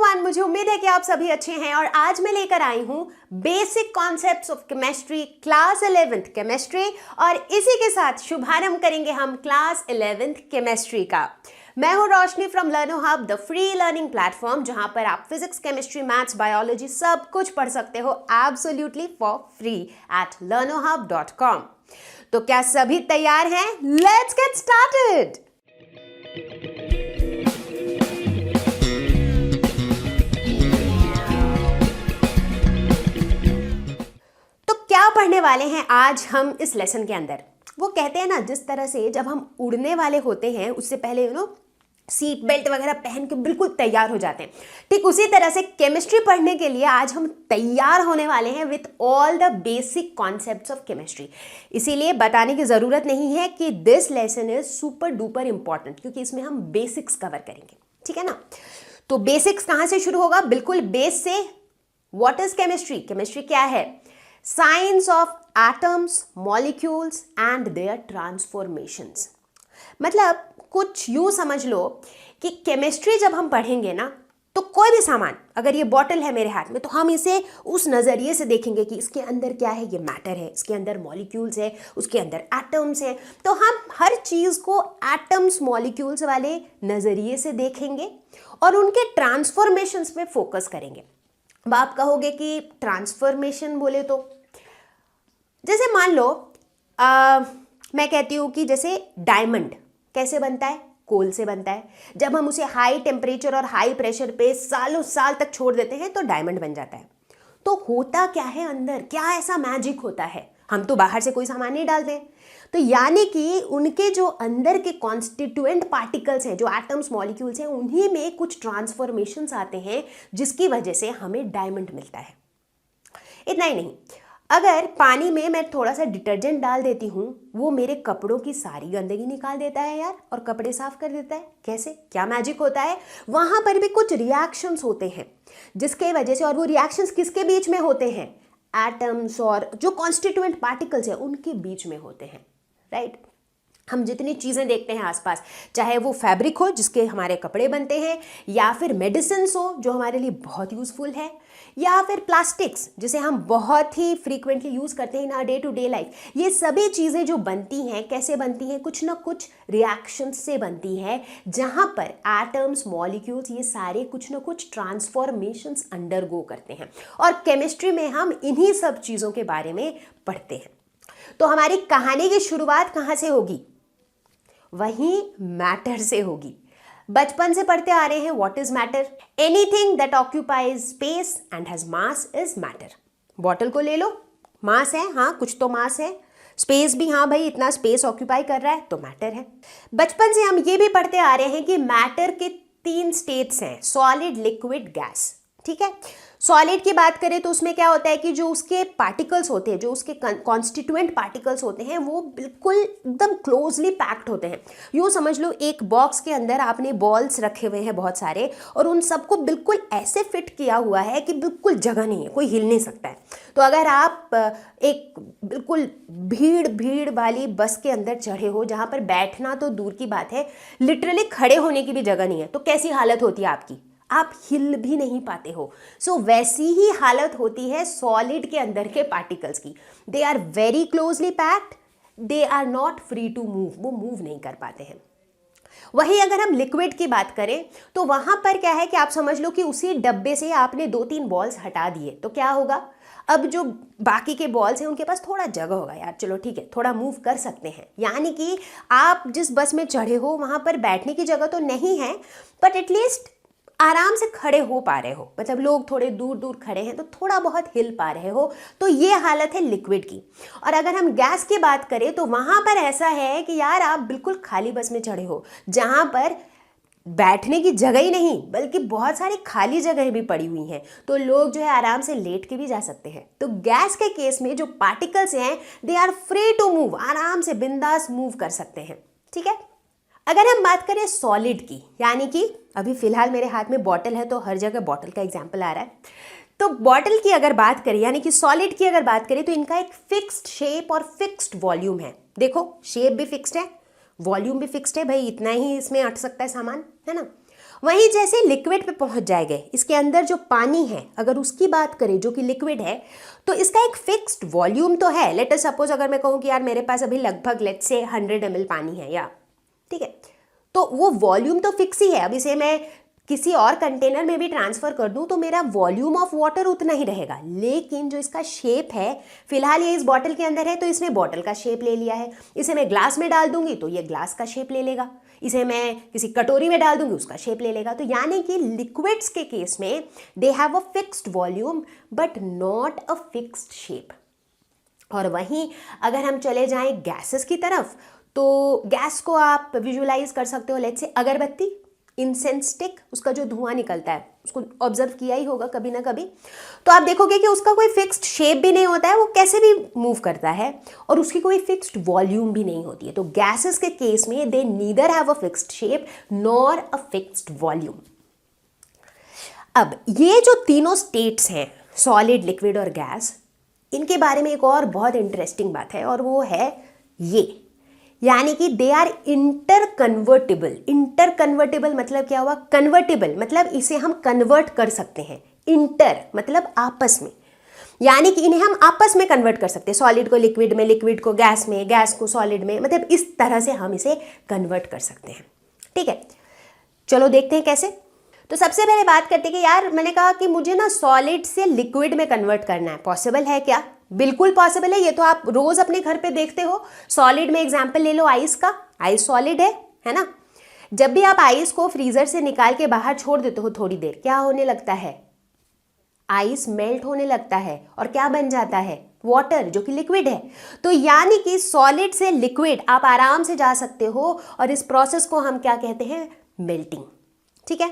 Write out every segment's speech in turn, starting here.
Everyone, मुझे उम्मीद है कि आप सभी अच्छे हैं और आज मैं लेकर आई हूं basic concepts of chemistry class 11th chemistry और इसी के साथ शुभारंभ करेंगे हम क्लास 11th केमिस्ट्री का। मैं हूं Roshni from Learno hub, the free learning platform, जहां पर आप फिजिक्स, केमिस्ट्री, मैथ्स, बायोलॉजी सब कुछ पढ़ सकते हो absolutely for free at learnohub.com। तो क्या सभी तैयार हैं? Let's get started. क्या पढ़ने वाले हैं आज हम इस लेसन के अंदर? वो कहते हैं ना, जिस तरह से जब हम उड़ने वाले होते हैं उससे पहले सीट बेल्ट वगैरह पहन के बिल्कुल तैयार हो जाते हैं, ठीक उसी तरह से केमिस्ट्री पढ़ने के लिए आज हम तैयार होने वाले हैं with all the basic concepts of chemistry. इसीलिए बताने की ज़रूरत नहीं है कि this lesson is super duper important, क्योंकि इसमें हम बेसिक्स कवर करेंगे, ठीक है ना। तो बेसिक्स कहाँ से शुरू होगा? बिल्कुल बेस से। What is chemistry? केमिस्ट्री क्या है? Science of atoms, molecules and their transformations. मतलब कुछ यूं समझ लो कि केमिस्ट्री जब हम पढ़ेंगे ना, तो कोई भी सामान, अगर ये बॉटल है मेरे हाथ में, तो हम इसे उस नज़रिए से देखेंगे कि इसके अंदर क्या है, ये मैटर है, इसके अंदर मॉलिक्यूल्स है, उसके अंदर एटम्स है। तो हम हर चीज़ को एटम्स, मॉलिक्यूल्स वाले नज़रिए से देखेंगे और उनके ट्रांसफॉर्मेशंस पे फोकस करेंगे। अब आप कहोगे कि ट्रांसफॉर्मेशन बोले तो जैसे मान लो मैं कहती हूँ कि जैसे डायमंड कैसे बनता है? कोल से बनता है। जब हम उसे हाई टेम्परेचर और हाई प्रेशर पे सालों साल तक छोड़ देते हैं तो डायमंड बन जाता है। तो होता क्या है अंदर? क्या ऐसा मैजिक होता है? हम तो बाहर से कोई सामान नहीं डालते। तो यानी कि उनके जो अंदर के कॉन्स्टिट्यूएंट पार्टिकल्स हैं, जो एटम्स, मॉलिक्यूल्स हैं, उन्हीं में कुछ ट्रांसफॉर्मेशंस आते हैं जिसकी वजह से हमें डायमंड मिलता है। इतना ही नहीं, अगर पानी में मैं थोड़ा सा डिटर्जेंट डाल देती हूँ, वो मेरे कपड़ों की सारी गंदगी निकाल देता है यार, और कपड़े साफ कर देता है। कैसे? क्या मैजिक होता है? वहाँ पर भी कुछ रिएक्शंस होते हैं जिसके वजह से, और वो रिएक्शंस किसके बीच में होते हैं? एटम्स और जो कॉन्स्टिट्यूएंट पार्टिकल्स हैं उनके बीच में होते हैं, राइट। हम जितनी चीज़ें देखते हैं आसपास, चाहे वो फैब्रिक हो जिसके हमारे कपड़े बनते हैं, या फिर मेडिसिन्स हो जो हमारे लिए बहुत यूज़फुल है, या फिर प्लास्टिक्स जिसे हम बहुत ही फ्रीक्वेंटली यूज़ करते हैं in our day to day life, ये सभी चीज़ें जो बनती हैं कैसे बनती हैं? कुछ ना कुछ रिएक्शन से बनती है, जहाँ पर एटम्स, मॉलिक्यूल्स, ये सारे कुछ ना कुछ ट्रांसफॉर्मेशंस अंडरगो करते हैं। और केमिस्ट्री में हम इन्हीं सब चीज़ों के बारे में पढ़ते हैं। तो हमारी कहानी की शुरुआत कहाँ से होगी? वहीं मैटर से होगी। बचपन से पढ़ते आ रहे हैं what is matter. Anything that occupies space and has mass is matter. Bottle को ले लो, मास है, हाँ कुछ तो मास है। स्पेस भी, हाँ भाई इतना स्पेस ऑक्यूपाई कर रहा है तो मैटर है। बचपन से हम ये भी पढ़ते आ रहे हैं कि मैटर के 3 स्टेट्स हैं, सॉलिड, लिक्विड, गैस, ठीक है। सॉलिड की बात करें तो उसमें क्या होता है कि जो उसके पार्टिकल्स होते हैं, जो उसके कॉन्स्टिट्यूएंट पार्टिकल्स होते हैं, वो बिल्कुल एकदम क्लोजली पैक्ड होते हैं। यूँ समझ लो एक बॉक्स के अंदर आपने बॉल्स रखे हुए हैं बहुत सारे, और उन सबको बिल्कुल ऐसे फिट किया हुआ है कि बिल्कुल जगह नहीं है, कोई हिल नहीं सकता है। तो अगर आप एक बिल्कुल भीड़ वाली बस के अंदर चढ़े हो, जहाँ पर बैठना तो दूर की बात है, लिटरली खड़े होने की भी जगह नहीं है, तो कैसी हालत होती है आपकी? आप हिल भी नहीं पाते हो। सो वैसी ही हालत होती है सॉलिड के अंदर के पार्टिकल्स की। They are very closely packed, they are not free to move, वो मूव नहीं कर पाते हैं। वहीं अगर हम लिक्विड की बात करें तो वहां पर क्या है कि आप समझ लो कि उसी डब्बे से आपने 2-3 बॉल्स हटा दिए, तो क्या होगा? अब जो बाकी के बॉल्स हैं उनके पास थोड़ा जगह होगा, यार चलो ठीक है, थोड़ा मूव कर सकते हैं। यानी कि आप जिस बस में चढ़े हो वहां पर बैठने की जगह तो नहीं है, बट एटलीस्ट आराम से खड़े हो पा रहे हो। मतलब लोग थोड़े दूर दूर खड़े हैं तो थोड़ा बहुत हिल पा रहे हो। तो ये हालत है लिक्विड की। और अगर हम गैस की बात करें तो वहाँ पर ऐसा है कि यार आप बिल्कुल खाली बस में चढ़े हो, जहाँ पर बैठने की जगह ही नहीं बल्कि बहुत सारी खाली जगह भी पड़ी हुई हैं, तो लोग जो है आराम से लेट के भी जा सकते हैं। तो गैस के केस में जो पार्टिकल्स हैं they are free to move, आराम से बिंदास मूव कर सकते हैं, ठीक है। अगर हम बात करें सॉलिड की, यानी कि अभी फिलहाल मेरे हाथ में बॉटल है तो हर जगह बॉटल का एग्जाम्पल आ रहा है, तो बॉटल की अगर बात करें, यानी कि सॉलिड की अगर बात करें, तो इनका एक फिक्स्ड शेप और फिक्स्ड वॉल्यूम है। देखो शेप भी फिक्स्ड है, वॉल्यूम भी फिक्स्ड है, भाई इतना ही इसमें अट सकता है सामान, है ना। वहीं जैसे लिक्विड पे पहुंच जाएंगे, इसके अंदर जो पानी है अगर उसकी बात करें जो कि लिक्विड है, तो इसका एक फिक्स्ड वॉल्यूम तो है। लेट अस सपोज अगर मैं कहूँ कि यार मेरे पास अभी लगभग लेट्स से 100 ml पानी है, या ठीक है, तो वो वॉल्यूम तो फिक्स ही है। अब इसे मैं किसी और कंटेनर में भी ट्रांसफर कर दूं तो मेरा वॉल्यूम ऑफ वाटर उतना ही रहेगा, लेकिन जो इसका शेप है, फिलहाल ये इस बॉटल के अंदर है तो इसने बॉटल का शेप ले लिया है। इसे मैं ग्लास में डाल दूंगी तो ये ग्लास का शेप ले लेगा, इसे मैं किसी कटोरी में डाल दूंगी उसका शेप ले लेगा। तो यानी कि लिक्विड्स के केस में they have a fixed volume but not a fixed shape. और वहीं अगर हम चले जाएं गैसेस की तरफ, तो गैस को आप विजुअलाइज कर सकते हो, लेट्स से अगरबत्ती, इंसेंस स्टिक, उसका जो धुआं निकलता है उसको ऑब्जर्व किया ही होगा कभी ना कभी, तो आप देखोगे कि उसका कोई फिक्स्ड शेप भी नहीं होता है, वो कैसे भी मूव करता है, और उसकी कोई फिक्स्ड वॉल्यूम भी नहीं होती है। तो गैसेस के केस में they neither have a fixed shape nor a fixed volume. अब ये जो तीनों स्टेट्स हैं, सॉलिड, लिक्विड और गैस, इनके बारे में एक और बहुत इंटरेस्टिंग बात है, और वो है ये, यानी कि they are interconvertible. Interconvertible मतलब क्या हुआ? कन्वर्टेबल मतलब इसे हम कन्वर्ट कर सकते हैं। इंटर मतलब आपस में, यानी कि इन्हें हम आपस में कन्वर्ट कर सकते हैं, सॉलिड को लिक्विड में, लिक्विड को गैस में, गैस को सॉलिड में, मतलब इस तरह से हम इसे कन्वर्ट कर सकते हैं। ठीक है, चलो देखते हैं कैसे। तो सबसे पहले बात करते हैं कि यार मैंने कहा कि मुझे ना सॉलिड से लिक्विड में कन्वर्ट करना है, पॉसिबल है क्या? बिल्कुल पॉसिबल है, ये तो आप रोज अपने घर पे देखते हो। सॉलिड में एग्जांपल ले लो आइस का, आइस सॉलिड है ना। जब भी आप आइस को फ्रीजर से निकाल के बाहर छोड़ देते हो थोड़ी देर, क्या होने लगता है? आइस मेल्ट होने लगता है, और क्या बन जाता है? वाटर, जो कि लिक्विड है। तो यानी कि सॉलिड से लिक्विड आप आराम से जा सकते हो, और इस प्रोसेस को हम क्या कहते हैं? मेल्टिंग। ठीक है,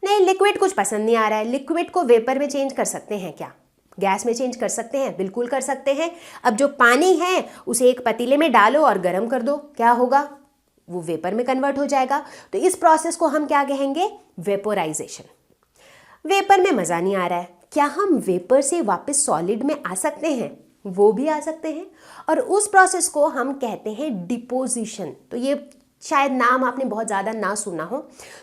नहीं लिक्विड कुछ पसंद नहीं आ रहा है, लिक्विड को वेपर में चेंज कर सकते हैं क्या? गैस में चेंज कर सकते हैं, बिल्कुल कर सकते हैं। अब जो पानी है उसे एक पतीले में डालो और गर्म कर दो, क्या होगा? वो वेपर में कन्वर्ट हो जाएगा। तो इस प्रोसेस को हम क्या कहेंगे? वेपोराइजेशन। वेपर में मज़ा नहीं आ रहा है, क्या हम वेपर से वापस सॉलिड में आ सकते हैं? वो भी आ सकते हैं, और उस प्रोसेस को हम कहते हैं डिपोजिशन। तो ये शायद नाम आपने बहुत ज़्यादा ना सुना हो।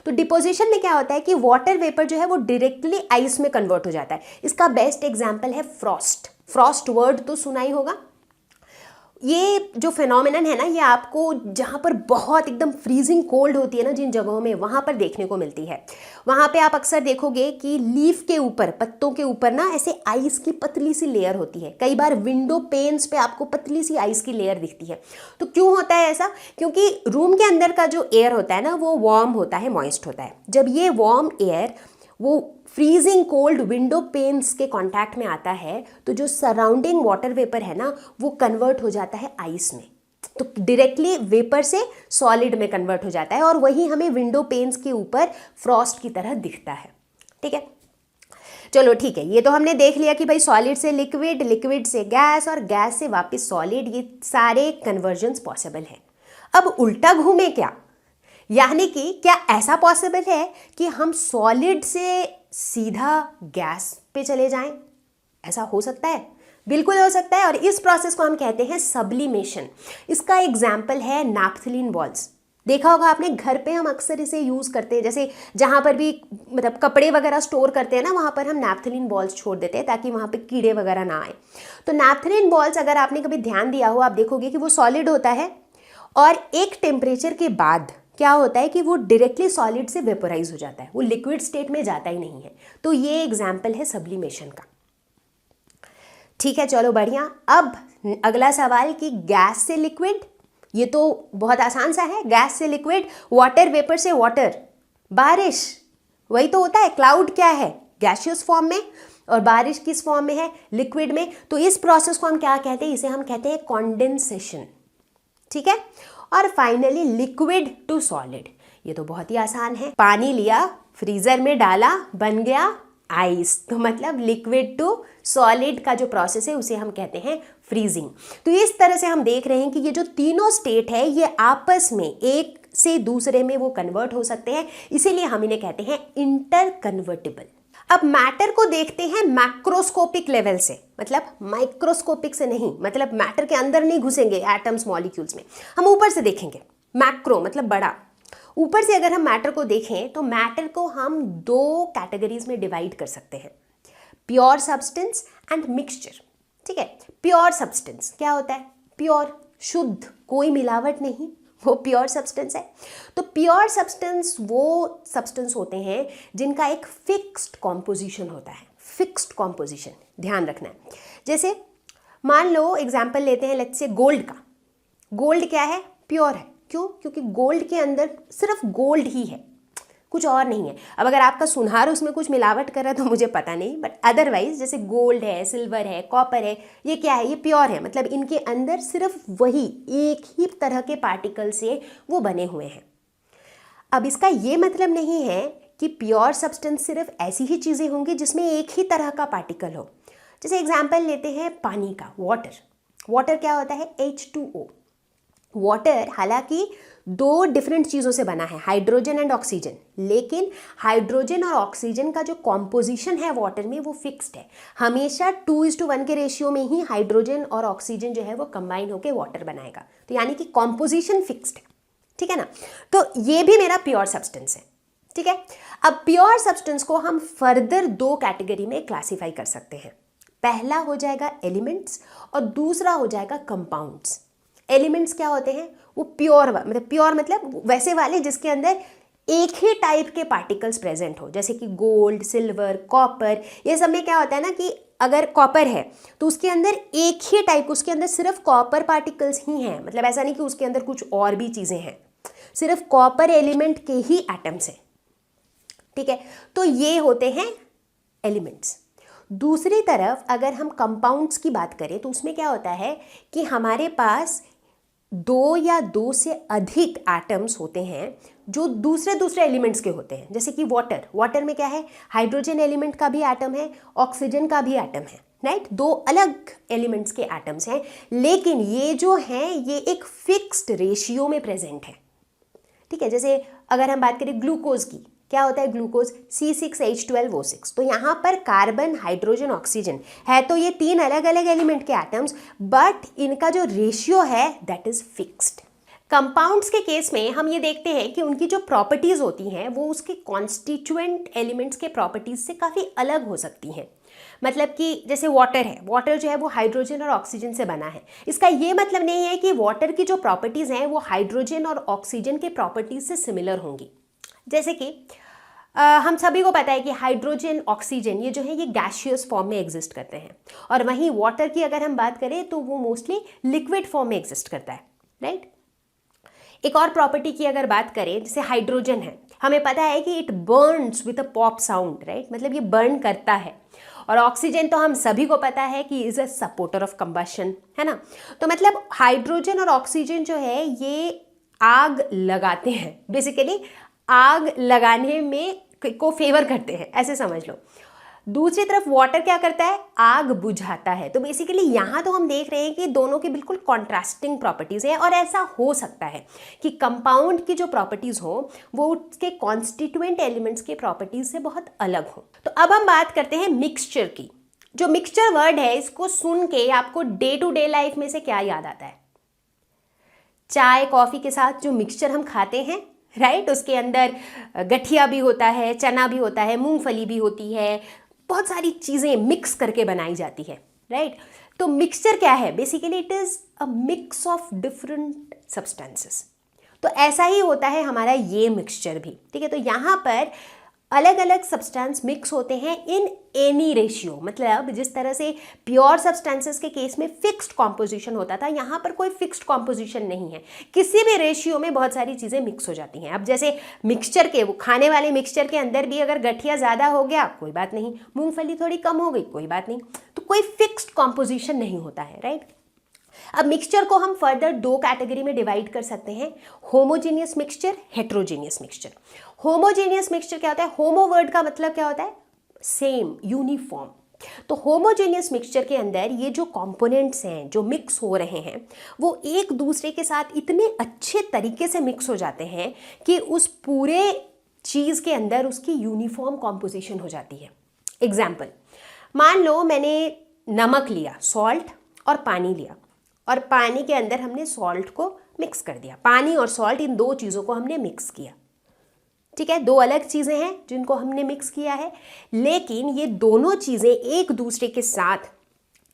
तो डिपोजिशन में क्या होता है कि वाटर वेपर जो है वो डायरेक्टली आइस में कन्वर्ट हो जाता है। इसका बेस्ट एग्जांपल है फ्रॉस्ट। फ्रॉस्ट वर्ड तो सुना ही होगा। ये जो फिनोमिनन है ना, ये आपको जहाँ पर बहुत एकदम फ्रीजिंग कोल्ड होती है ना, जिन जगहों में, वहाँ पर देखने को मिलती है। वहाँ पे आप अक्सर देखोगे कि लीफ के ऊपर, पत्तों के ऊपर ना ऐसे आइस की पतली सी लेयर होती है। कई बार विंडो पेन्स पे आपको पतली सी आइस की लेयर दिखती है। तो क्यों होता है ऐसा? क्योंकि रूम के अंदर का जो एयर होता है ना, वो वार्म होता है, मॉइस्ट होता है। जब ये वार्म एयर वो फ्रीजिंग कोल्ड विंडो पेन्स के कांटेक्ट में आता है, तो जो सराउंडिंग वाटर वेपर है ना, वो कन्वर्ट हो जाता है आइस में। तो डायरेक्टली वेपर से सॉलिड में कन्वर्ट हो जाता है, और वही हमें विंडो पेन्स के ऊपर फ्रॉस्ट की तरह दिखता है। ठीक है, चलो ठीक है, ये तो हमने देख लिया कि भाई सॉलिड से लिक्विड, लिक्विड से गैस, और गैस से वापस सॉलिड, ये सारे कन्वर्जन्स पॉसिबल हैं। अब उल्टा घूमे क्या? यानी कि क्या ऐसा पॉसिबल है कि हम सॉलिड से सीधा गैस पे चले जाएं? ऐसा हो सकता है, बिल्कुल हो सकता है, और इस प्रोसेस को हम कहते हैं सब्लिमेशन। इसका एग्जाम्पल है नैप्थलीन बॉल्स। देखा होगा आपने, घर पे हम अक्सर इसे यूज़ करते हैं, जैसे जहाँ पर भी मतलब कपड़े वगैरह स्टोर करते हैं ना, वहाँ पर हम नैप्थलीन बॉल्स छोड़ देते हैं ताकि वहाँ पे कीड़े वगैरह ना आए। तो नैप्थलीन बॉल्स अगर आपने कभी ध्यान दिया हो, आप देखोगे कि वो सॉलिड होता है, और एक टेम्परेचर के बाद क्या होता है कि वो डायरेक्टली सॉलिड से वेपोराइज हो जाता है, वो लिक्विड स्टेट में जाता ही नहीं है। तो ये एग्जाम्पल है सब्लिमेशन का। ठीक है, चलो बढ़िया। अब अगला सवाल कि गैस से लिक्विड, ये तो बहुत आसान सा है। गैस से लिक्विड, वाटर वेपर से वाटर, बारिश, वही तो होता है। क्लाउड क्या है? गैसियस फॉर्म में, और बारिश किस फॉर्म में है? लिक्विड में। तो इस प्रोसेस को हम क्या कहते हैं? इसे हम कहते हैं कॉन्डेंसेशन। ठीक है, और फाइनली लिक्विड टू सॉलिड, ये तो बहुत ही आसान है। पानी लिया, फ्रीजर में डाला, बन गया आइस। तो मतलब लिक्विड टू सॉलिड का जो प्रोसेस है उसे हम कहते हैं फ्रीजिंग। तो इस तरह से हम देख रहे हैं कि ये जो तीनों स्टेट है ये आपस में एक से दूसरे में वो कन्वर्ट हो सकते हैं, इसीलिए हम इन्हें कहते हैं इंटर कन्वर्टेबल। अब मैटर को देखते हैं मैक्रोस्कोपिक लेवल से, मतलब माइक्रोस्कोपिक से नहीं, मतलब मैटर के अंदर नहीं घुसेंगे एटम्स मॉलिक्यूल्स में, हम ऊपर से देखेंगे। मैक्रो मतलब बड़ा, ऊपर से अगर हम मैटर को देखें तो मैटर को हम दो कैटेगरीज में डिवाइड कर सकते हैं, प्योर सब्सटेंस एंड मिक्सचर। ठीक है, प्योर सब्सटेंस क्या होता है? प्योर, शुद्ध, कोई मिलावट नहीं, वो प्योर सब्सटेंस है। तो प्योर सब्सटेंस वो सब्सटेंस होते हैं जिनका एक फिक्स्ड कॉम्पोजिशन होता है, फिक्स्ड कॉम्पोजिशन, ध्यान रखना है। जैसे मान लो एग्जाम्पल लेते हैं लेट्स से गोल्ड का। गोल्ड क्या है? प्योर है। क्यों? क्योंकि गोल्ड के अंदर सिर्फ गोल्ड ही है, कुछ और नहीं है। अब अगर आपका सुनहर उसमें कुछ मिलावट कर रहा है तो मुझे पता नहीं, बट अदरवाइज जैसे गोल्ड है, सिल्वर है, कॉपर है, ये क्या है? ये प्योर है, मतलब इनके अंदर सिर्फ वही एक ही तरह के पार्टिकल से वो बने हुए हैं। अब इसका ये मतलब नहीं है कि प्योर सब्सटेंस सिर्फ ऐसी ही चीज़ें होंगी जिसमें एक ही तरह का पार्टिकल हो। जैसे एग्जाम्पल लेते हैं पानी का, वाटर। वाटर क्या होता है? H2O। वाटर हालांकि दो डिफरेंट चीज़ों से बना है, हाइड्रोजन एंड ऑक्सीजन, लेकिन हाइड्रोजन और ऑक्सीजन का जो कॉम्पोजिशन है वाटर में वो फिक्स्ड है। हमेशा 2:1 के रेशियो में ही हाइड्रोजन और ऑक्सीजन जो है वो कंबाइन होकर वाटर बनाएगा। तो यानी कि कॉम्पोजिशन फिक्स्ड है, ठीक है ना। तो ये भी मेरा प्योर सब्सटेंस है, ठीक है। अब प्योर सब्सटेंस को हम फर्दर दो कैटेगरी में क्लासीफाई कर सकते हैं। पहला हो जाएगा एलिमेंट्स और दूसरा हो जाएगा कंपाउंड्स। एलिमेंट्स क्या होते हैं? वो प्योर, मतलब प्योर मतलब वैसे वाले जिसके अंदर एक ही टाइप के पार्टिकल्स प्रेजेंट हो, जैसे कि गोल्ड, सिल्वर, कॉपर। ये सब में क्या होता है ना कि अगर कॉपर है तो उसके अंदर एक ही टाइप, उसके अंदर सिर्फ कॉपर पार्टिकल्स ही हैं, मतलब ऐसा नहीं कि उसके अंदर कुछ और भी चीज़ें हैं, सिर्फ कॉपर एलिमेंट के ही एटम्स हैं, ठीक है। तो ये होते हैं एलिमेंट्स। दूसरी तरफ अगर हम कंपाउंड्स की बात करें तो उसमें क्या होता है कि हमारे पास दो या दो से अधिक एटम्स होते हैं जो दूसरे दूसरे एलिमेंट्स के होते हैं। जैसे कि वाटर, वाटर में क्या है? हाइड्रोजन एलिमेंट का भी एटम है, ऑक्सीजन का भी एटम है, राइट। दो अलग एलिमेंट्स के एटम्स हैं, लेकिन ये जो हैं ये एक फिक्स्ड रेशियो में प्रेजेंट है, ठीक है। जैसे अगर हम बात करें ग्लूकोज की, क्या होता है ग्लूकोज? C6H12O6। तो यहाँ पर कार्बन, हाइड्रोजन, ऑक्सीजन है, तो ये तीन अलग अलग एलिमेंट के एटम्स, बट इनका जो रेशियो है दैट इज फिक्स्ड। कंपाउंड्स के केस में हम ये देखते हैं कि उनकी जो प्रॉपर्टीज होती हैं वो उसके कॉन्स्टिट्यूएंट एलिमेंट्स के प्रॉपर्टीज से काफ़ी अलग हो सकती हैं। मतलब कि जैसे वाटर है, वाटर जो है वो हाइड्रोजन और ऑक्सीजन से बना है। इसका ये मतलब नहीं है कि वाटर की जो प्रॉपर्टीज़ हैं वो हाइड्रोजन और ऑक्सीजन के प्रॉपर्टीज से सिमिलर होंगी। जैसे कि हम सभी को पता है कि हाइड्रोजन, ऑक्सीजन ये जो है ये गैसियस फॉर्म में एग्जिस्ट करते हैं, और वहीं वाटर की अगर हम बात करें तो वो मोस्टली लिक्विड फॉर्म में एग्जिस्ट करता है, राइट। एक और प्रॉपर्टी की अगर बात करें, जैसे हाइड्रोजन है, हमें पता है कि it Burns with a pop sound, right, मतलब ये बर्न करता है। और ऑक्सीजन तो हम सभी को पता है कि is a supporter of combustion, है ना। तो मतलब हाइड्रोजन और ऑक्सीजन जो है ये आग लगाते हैं, बेसिकली आग लगाने में को फेवर करते हैं, ऐसे समझ लो। दूसरी तरफ वाटर क्या करता है? आग बुझाता है। तो बेसिकली यहाँ तो हम देख रहे हैं कि दोनों की बिल्कुल कॉन्ट्रास्टिंग प्रॉपर्टीज़ हैं, और ऐसा हो सकता है कि कंपाउंड की जो प्रॉपर्टीज़ हो वो उसके कॉन्स्टिट्यूएंट एलिमेंट्स के प्रॉपर्टीज़ से बहुत अलग हो। तो अब हम बात करते हैं मिक्सचर की। जो मिक्सचर वर्ड है, इसको सुन के आपको डे टू डे लाइफ में से क्या याद आता है? चाय कॉफ़ी के साथ जो मिक्सचर हम खाते हैं, राइट, उसके अंदर गठिया भी होता है, चना भी होता है, मूंगफली भी होती है, बहुत सारी चीज़ें मिक्स करके बनाई जाती है, राइट। तो मिक्सचर क्या है? Basically it is a mix of different substances. तो ऐसा ही होता है हमारा ये मिक्सचर भी, ठीक है। तो यहाँ पर अलग अलग सब्सटेंस मिक्स होते हैं इन एनी रेशियो, मतलब जिस तरह से प्योर सब्सटेंसेस के केस में फिक्स्ड कॉम्पोजिशन होता था, यहाँ पर कोई फिक्स्ड कॉम्पोजिशन नहीं है, किसी भी रेशियो में बहुत सारी चीज़ें मिक्स हो जाती हैं। अब जैसे मिक्सचर के, वो खाने वाले मिक्सचर के अंदर भी अगर गठिया ज़्यादा हो गया कोई बात नहीं, मूंगफली थोड़ी कम हो गई कोई बात नहीं, तो कोई फिक्स्ड कॉम्पोजिशन नहीं होता है, राइट। अब मिक्सचर को हम फर्दर दो कैटेगरी में डिवाइड कर सकते हैं, homogeneous mixture, heterogeneous mixture. Homogeneous mixture क्या होता है? होमो वर्ड का मतलब क्या होता है? Same, uniform. तो होमोजेनियस मिक्सचर के अंदर ये जो कंपोनेंट्स हैं जो मिक्स हो रहे हैं वो एक दूसरे के साथ इतने अच्छे तरीके से मिक्स हो जाते हैं कि उस पूरे चीज़ के अंदर उसकी यूनिफॉर्म कॉम्पोजिशन हो जाती है। एग्जाम्पल, मान लो मैंने नमक लिया, सॉल्ट, और पानी लिया, और पानी के अंदर हमने सॉल्ट को मिक्स कर दिया। पानी और सॉल्ट इन दो चीज़ों को हमने मिक्स किया, ठीक है, दो अलग चीज़ें हैं जिनको हमने मिक्स किया है, लेकिन ये दोनों चीज़ें एक दूसरे के साथ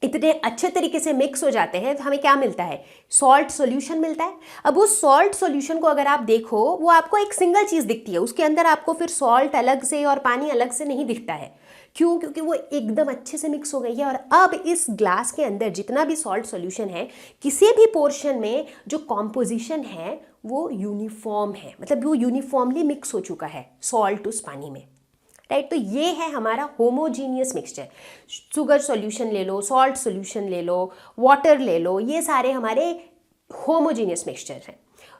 इतने अच्छे तरीके से मिक्स हो जाते हैं तो हमें क्या मिलता है, सॉल्ट सॉल्यूशन मिलता है। अब उस सॉल्ट सॉल्यूशन को अगर आप देखो, वो आपको एक सिंगल चीज़ दिखती है, उसके अंदर आपको फिर सॉल्ट अलग से और पानी अलग से नहीं दिखता है। क्यों? क्योंकि वो एकदम अच्छे से मिक्स हो गई है। और अब इस ग्लास के अंदर जितना भी सॉल्ट सॉल्यूशन है, किसी भी पोर्शन में जो कॉम्पोजिशन है वो यूनिफॉर्म है, मतलब वो यूनिफॉर्मली मिक्स हो चुका है सॉल्ट उस पानी में, राइट। तो ये है हमारा होमोजीनियस मिक्सचर। शुगर सॉल्यूशन ले लो, सॉल्ट सॉल्यूशन ले लो, वाटर ले लो, ये सारे हमारे होमोजीनियस मिक्सचर हैं।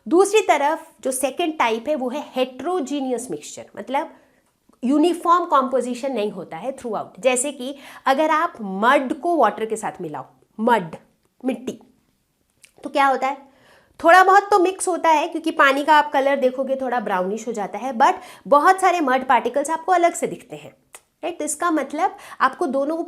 दूसरी तरफ जो सेकेंड टाइप है वो है हेट्रोजीनियस मिक्सचर, मतलब यूनिफॉर्म कॉम्पोजिशन नहीं होता है थ्रू आउट। जैसे कि अगर आप मड को वाटर के साथ मिलाओ, मड मिट्टी, तो क्या होता है, थोड़ा बहुत तो मिक्स होता है, क्योंकि पानी का आप कलर देखोगे थोड़ा ब्राउनिश हो जाता है, बट बहुत सारे मड पार्टिकल्स आपको अलग से दिखते हैं, राइट। तो इसका मतलब आपको दोनों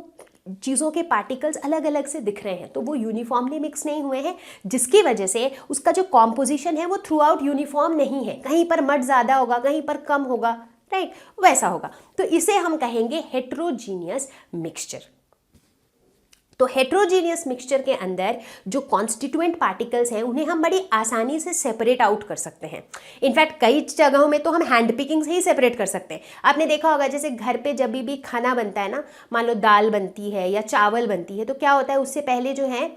चीज़ों के पार्टिकल्स अलग अलग से दिख रहे हैं, तो वो यूनिफॉर्मली मिक्स नहीं हुए हैं, जिसकी वजह से उसका जो कॉम्पोजिशन है वो थ्रू आउट यूनिफॉर्म नहीं है। कहीं पर मड ज़्यादा होगा, कहीं पर कम होगा, राइट, वैसा होगा। तो इसे हम कहेंगे हेट्रोजीनियस मिक्सचर। तो हेट्रोजीनियस मिक्सचर के अंदर जो कॉन्स्टिट्यूएंट पार्टिकल्स हैं उन्हें हम बड़ी आसानी से सेपरेट आउट कर सकते हैं। इनफैक्ट कई जगहों में तो हम हैंड पिकिंग से ही सेपरेट कर सकते हैं। आपने देखा होगा, जैसे घर पे जब भी खाना बनता है ना, मान लो दाल बनती है या चावल बनती है, तो क्या होता है, उससे पहले जो है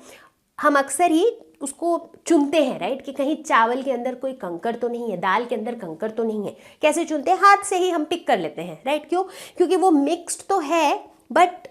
हम अक्सर ही उसको चुनते हैं, राइट, कि कहीं चावल के अंदर कोई कंकर तो नहीं है, दाल के अंदर कंकर तो नहीं है। कैसे चुनते हैं? हाथ से ही हम पिक कर लेते हैं, राइट। क्यों? क्योंकि वो मिक्स्ड तो है, but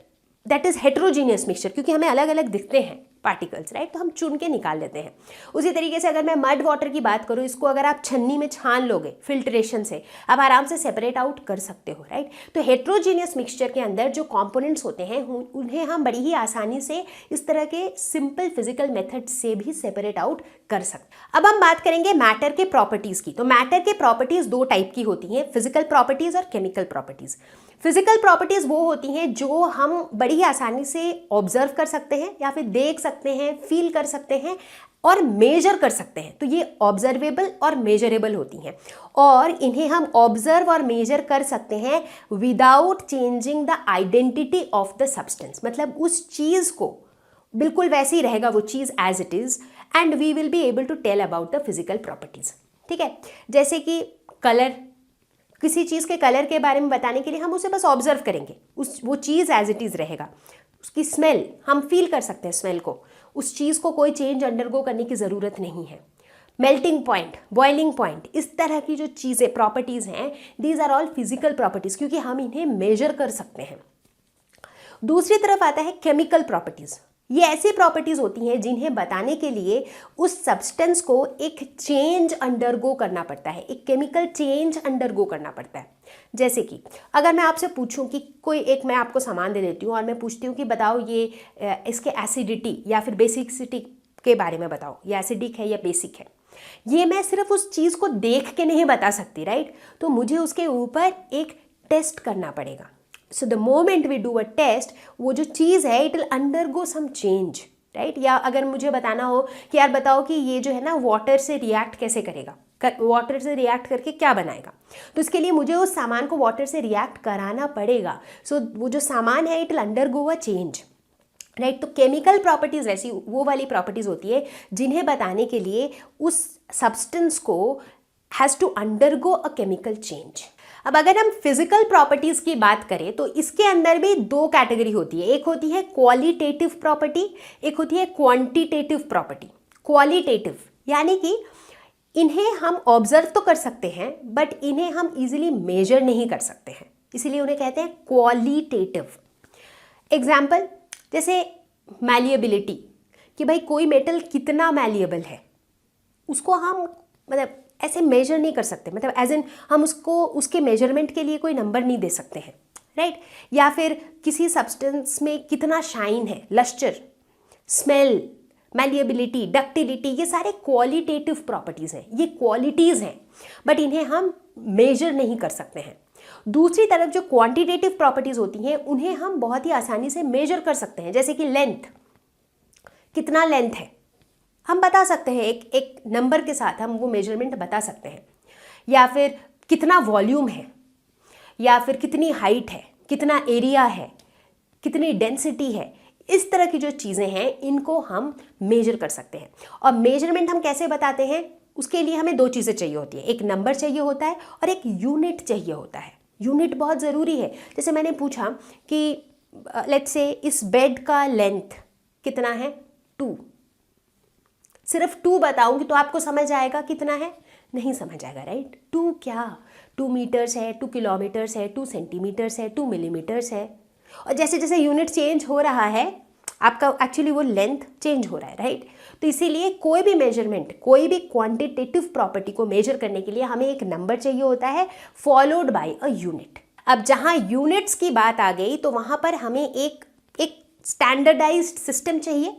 that is heterogeneous mixture, क्योंकि हमें अलग अलग दिखते हैं पार्टिकल्स, राइट, तो हम चुन के निकाल लेते हैं। उसी तरीके से अगर मैं मड वाटर की बात करूँ, इसको अगर आप छन्नी में छान लोगे फिल्ट्रेशन से, आप आराम से सेपरेट आउट कर सकते हो, राइट। तो हेट्रोजीनियस मिक्सचर के अंदर जो कंपोनेंट्स होते हैं उन्हें हम बड़ी ही आसानी से इस तरह के सिंपल फिजिकल मेथड से भी सेपरेट आउट कर सकते। अब हम बात करेंगे मैटर के प्रॉपर्टीज़ की। तो मैटर के प्रॉपर्टीज़ दो टाइप की होती हैं, फिजिकल प्रॉपर्टीज़ और केमिकल प्रॉपर्टीज़। फिजिकल प्रॉपर्टीज़ वो होती हैं जो हम बड़ी आसानी से ऑब्जर्व कर सकते हैं या फिर देख सकते हैं, फील कर सकते हैं और मेजर कर सकते हैं। तो ये ऑब्जर्वेबल और मेजरेबल होती हैं, और इन्हें हम ऑब्जर्व और मेजर कर सकते हैं without changing the identity of the substance. मतलब उस चीज़ को बिल्कुल वैसे ही रहेगा वो चीज़ as it is, and we will be able to tell about the physical properties. ठीक है, जैसे कि कलर, किसी चीज़ के कलर के बारे में बताने के लिए हम उसे बस ऑब्जर्व करेंगे, वो चीज़ एज इट इज़ रहेगा। उसकी स्मेल, हम फील कर सकते हैं स्मेल को, उस चीज़ को कोई चेंज अंडरगो करने की ज़रूरत नहीं है। मेल्टिंग पॉइंट, बॉइलिंग पॉइंट, इस तरह की जो चीज़ें प्रॉपर्टीज़ हैं, these are all physical properties, क्योंकि हम इन्हें मेजर कर सकते हैं। दूसरी तरफ आता है केमिकल प्रॉपर्टीज़। ये ऐसी प्रॉपर्टीज़ होती हैं जिन्हें बताने के लिए उस सब्सटेंस को एक चेंज अंडरगो करना पड़ता है, एक केमिकल चेंज अंडरगो करना पड़ता है। जैसे कि अगर मैं आपसे पूछूं कि कोई एक, मैं आपको सामान दे देती हूँ और मैं पूछती हूँ कि बताओ ये इसके एसिडिटी या फिर बेसिसिटी के बारे में बताओ, ये एसिडिक है या बेसिक है। ये मैं सिर्फ उस चीज़ को देख के नहीं बता सकती, राइट। तो मुझे उसके ऊपर एक टेस्ट करना पड़ेगा। So the moment we do a test, वो जो चीज़ है it will undergo some change, right. या अगर मुझे बताना हो कि यार बताओ कि ये जो है ना वाटर से रिएक्ट कैसे करेगा, वाटर से रिएक्ट करके क्या बनाएगा, तो इसके लिए मुझे उस सामान को वाटर से रिएक्ट कराना पड़ेगा। सो वो जो सामान है it will undergo a change, right. तो केमिकल प्रॉपर्टीज़ ऐसी वो वाली प्रॉपर्टीज़ होती है जिन्हें बताने के लिए उस सब्सटेंस को has to undergo a chemical change. अब अगर हम फिजिकल प्रॉपर्टीज़ की बात करें तो इसके अंदर भी दो कैटेगरी होती है, एक होती है क्वालिटेटिव प्रॉपर्टी, एक होती है क्वांटिटेटिव प्रॉपर्टी। क्वालिटेटिव यानी कि इन्हें हम ऑब्जर्व तो कर सकते हैं बट इन्हें हम इजीली मेजर नहीं कर सकते हैं, इसीलिए उन्हें कहते हैं क्वालिटेटिव। एग्जाम्पल, जैसे मैलिएबिलिटी, कि भाई कोई मेटल कितना मैलिएबल है, उसको हम मतलब ऐसे मेजर नहीं कर सकते, मतलब एज इन हम उसको उसके मेजरमेंट के लिए कोई नंबर नहीं दे सकते हैं, राइट। या फिर किसी सब्सटेंस में कितना शाइन है, लस्टर, स्मेल, मैलिएबिलिटी, डक्टिलिटी, ये सारे क्वालिटेटिव प्रॉपर्टीज़ हैं, ये क्वालिटीज़ हैं, बट इन्हें हम मेजर नहीं कर सकते हैं। दूसरी तरफ जो क्वांटिटेटिव प्रॉपर्टीज़ होती हैं उन्हें हम बहुत ही आसानी से मेजर कर सकते हैं। जैसे कि लेंथ, कितना लेंथ है हम बता सकते हैं, एक नंबर के साथ हम वो मेजरमेंट बता सकते हैं। या फिर कितना वॉल्यूम है, या फिर कितनी हाइट है, कितना एरिया है, कितनी डेंसिटी है, इस तरह की जो चीज़ें हैं इनको हम मेजर कर सकते हैं। और मेजरमेंट हम कैसे बताते हैं, उसके लिए हमें दो चीज़ें चाहिए होती है, एक नंबर चाहिए होता है और एक यूनिट चाहिए होता है। यूनिट बहुत ज़रूरी है। जैसे मैंने पूछा कि लेट्स से इस बेड का लेंथ कितना है, 2, सिर्फ 2 बताऊंगी तो आपको समझ आएगा कितना है, नहीं समझ आएगा, राइट। 2 क्या, 2 मीटर्स है, 2 किलोमीटर्स है, 2 सेंटीमीटर्स है, 2 मिलीमीटर्स है। और जैसे जैसे यूनिट चेंज हो रहा है आपका एक्चुअली वो लेंथ चेंज हो रहा है, राइट। तो इसीलिए कोई भी मेजरमेंट, कोई भी क्वांटिटेटिव प्रॉपर्टी को मेजर करने के लिए हमें एक नंबर चाहिए होता है फॉलोड बाय अ यूनिट। अब जहाँ यूनिट्स की बात आ गई तो वहाँ पर हमें एक स्टैंडर्डाइज्ड सिस्टम चाहिए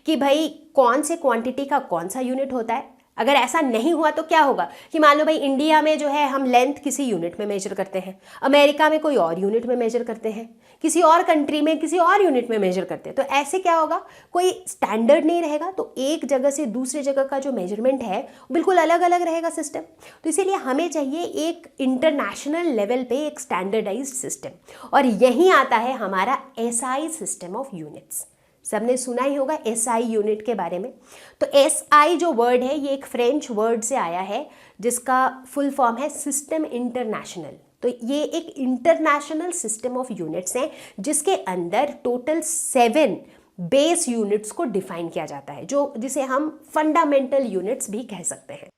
कि भाई कौन से क्वांटिटी का कौन सा यूनिट होता है। अगर ऐसा नहीं हुआ तो क्या होगा कि मान लो भाई इंडिया में जो है हम लेंथ किसी यूनिट में मेजर करते हैं, अमेरिका में कोई और यूनिट में मेजर करते हैं, किसी और कंट्री में किसी और यूनिट में मेजर करते हैं। तो ऐसे क्या होगा, कोई स्टैंडर्ड नहीं रहेगा, तो एक जगह से दूसरी जगह का जो मेजरमेंट है बिल्कुल अलग अलग रहेगा सिस्टम। तो इसीलिए हमें चाहिए एक इंटरनेशनल लेवल पे एक स्टैंडर्डाइज्ड सिस्टम, और यहीं आता है हमारा SI सिस्टम ऑफ यूनिट्स। सबने सुना ही होगा SI यूनिट के बारे में। तो SI जो वर्ड है ये एक फ्रेंच वर्ड से आया है जिसका फुल फॉर्म है सिस्टम इंटरनेशनल। तो ये एक इंटरनेशनल सिस्टम ऑफ यूनिट्स हैं जिसके अंदर टोटल 7 बेस यूनिट्स को डिफाइन किया जाता है, जो जिसे हम फंडामेंटल यूनिट्स भी कह सकते हैं।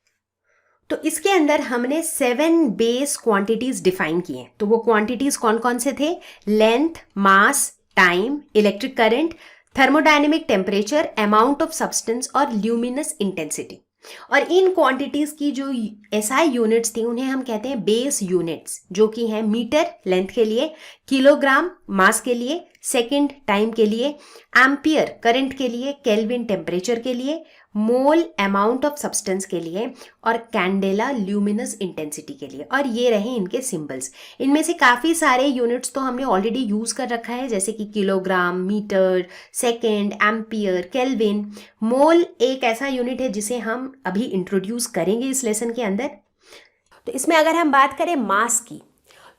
तो इसके अंदर हमने 7 बेस क्वांटिटीज डिफाइन की हैं। तो वो क्वांटिटीज कौन कौन से थे, length, mass, time, electric current, thermodynamic temperature, amount of substance और ल्यूमिनस इंटेंसिटी। और इन क्वांटिटीज की जो SI यूनिट्स थी उन्हें हम कहते हैं बेस यूनिट्स, जो कि हैं मीटर लेंथ के लिए, किलोग्राम मास के लिए, सेकंड टाइम के लिए, एम्पियर करंट के लिए, केल्विन टेम्परेचर के लिए, मोल अमाउंट ऑफ सब्सटेंस के लिए और कैंडेला ल्यूमिनस इंटेंसिटी के लिए। और ये रहे इनके सिंबल्स। इनमें से काफ़ी सारे यूनिट्स तो हमने ऑलरेडी यूज़ कर रखा है, जैसे कि kilogram, metre, second, ampere, kelvin. Mole एक ऐसा यूनिट है जिसे हम अभी इंट्रोड्यूस करेंगे इस लेसन के अंदर। तो इसमें अगर हम बात करें मास की,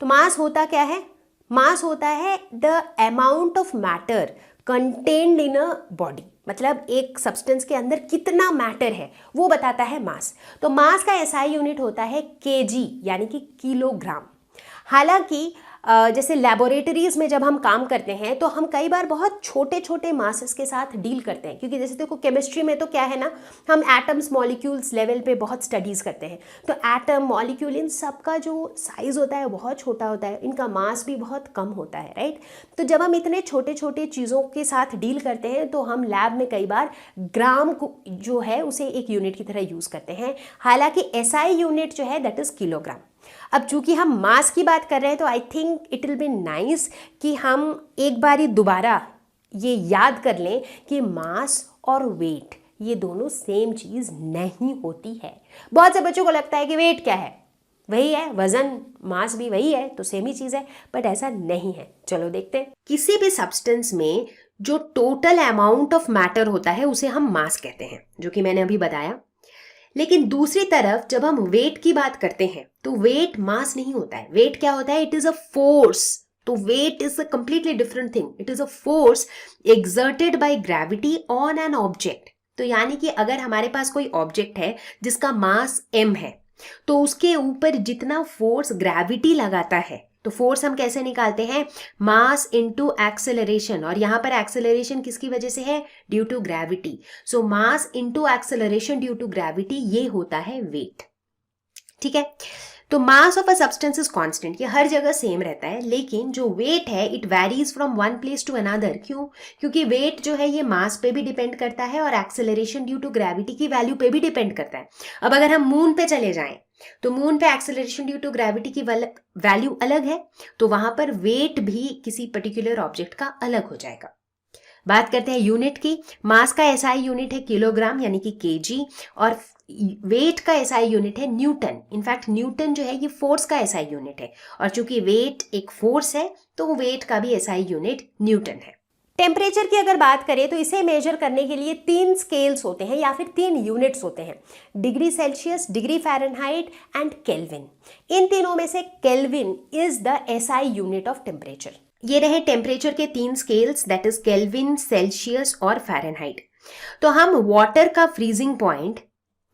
तो मास होता क्या है, मास होता है the amount of matter contained in a body, मतलब एक सब्सटेंस के अंदर कितना मैटर है वो बताता है मास। तो मास का SI यूनिट होता है kg यानी कि किलोग्राम। हालांकि जैसे लेबोरेटरीज में जब हम काम करते हैं तो हम कई बार बहुत छोटे छोटे मासेस के साथ डील करते हैं, क्योंकि जैसे देखो केमिस्ट्री में तो क्या है ना, हम एटम्स मॉलिक्यूल्स लेवल पे बहुत स्टडीज़ करते हैं। तो एटम मॉलिक्यूल इन सब का जो साइज़ होता है बहुत छोटा होता है, इनका मास भी बहुत कम होता है, राइट। तो जब हम इतने छोटे छोटे चीज़ों के साथ डील करते हैं तो हम लैब में कई बार ग्राम को जो है उसे एक यूनिट की तरह यूज़ करते हैं। हालांकि SI यूनिट जो है दैट इज़ किलोग्राम। अब चूंकि हम मास की बात कर रहे हैं तो I think it will be nice कि हम एक बारी दोबारा ये याद कर लें कि मास और वेट ये दोनों सेम चीज़ नहीं होती है। बहुत से बच्चों को लगता है कि वेट क्या है, वही है वजन, मास भी वही है तो सेम ही चीज़ है, बट ऐसा नहीं है। चलो देखते हैं। किसी भी सब्सटेंस में जो टोटल अमाउंट ऑफ मैटर होता है उसे हम मास कहते हैं, जो कि मैंने अभी बताया। लेकिन दूसरी तरफ जब हम वेट की बात करते हैं तो वेट मास नहीं होता है। वेट क्या होता है, इट इज अ फोर्स। तो weight is a completely different thing, it is a force exerted by gravity on an object. तो यानी कि अगर हमारे पास कोई ऑब्जेक्ट है जिसका मास m है तो उसके ऊपर जितना फोर्स ग्रेविटी लगाता है, तो फोर्स हम कैसे निकालते हैं, मास इनटू एक्सेलरेशन। और यहां पर एक्सेलरेशन किसकी वजह से है, due to gravity. So mass into acceleration due to gravity, ये होता है वेट। ठीक है। तो mass of a substance is constant, ये हर जगह सेम रहता है, लेकिन जो वेट है it varies from one place to another. क्यों, क्योंकि वेट जो है ये मास पे भी डिपेंड करता है और एक्सेलरेशन ड्यू टू ग्रेविटी की वैल्यू पे भी डिपेंड करता है। अब अगर हम मून पे चले जाएं तो मून पे एक्सेलरेशन ड्यू टू ग्रेविटी की वैल्यू अलग है, तो वहां पर वेट भी किसी पर्टिकुलर ऑब्जेक्ट का अलग हो जाएगा। बात करते हैं यूनिट की। मास का SI यूनिट है किलोग्राम यानी कि kg, और वेट का SI यूनिट है न्यूटन। इनफैक्ट न्यूटन जो है ये फोर्स का SI यूनिट है, और चूंकि वेट एक फोर्स है तो वेट का भी SI यूनिट न्यूटन है। टेम्परेचर की अगर बात करें तो इसे मेजर करने के लिए 3 स्केल्स होते हैं या फिर 3 यूनिट्स होते हैं, degree Celsius, degree Fahrenheit and kelvin. इन तीनों में से kelvin is the SI unit of temperature. ये रहे टेम्परेचर के 3 scales, that is kelvin, Celsius और फ़ारेनहाइट। तो हम वाटर का फ्रीजिंग पॉइंट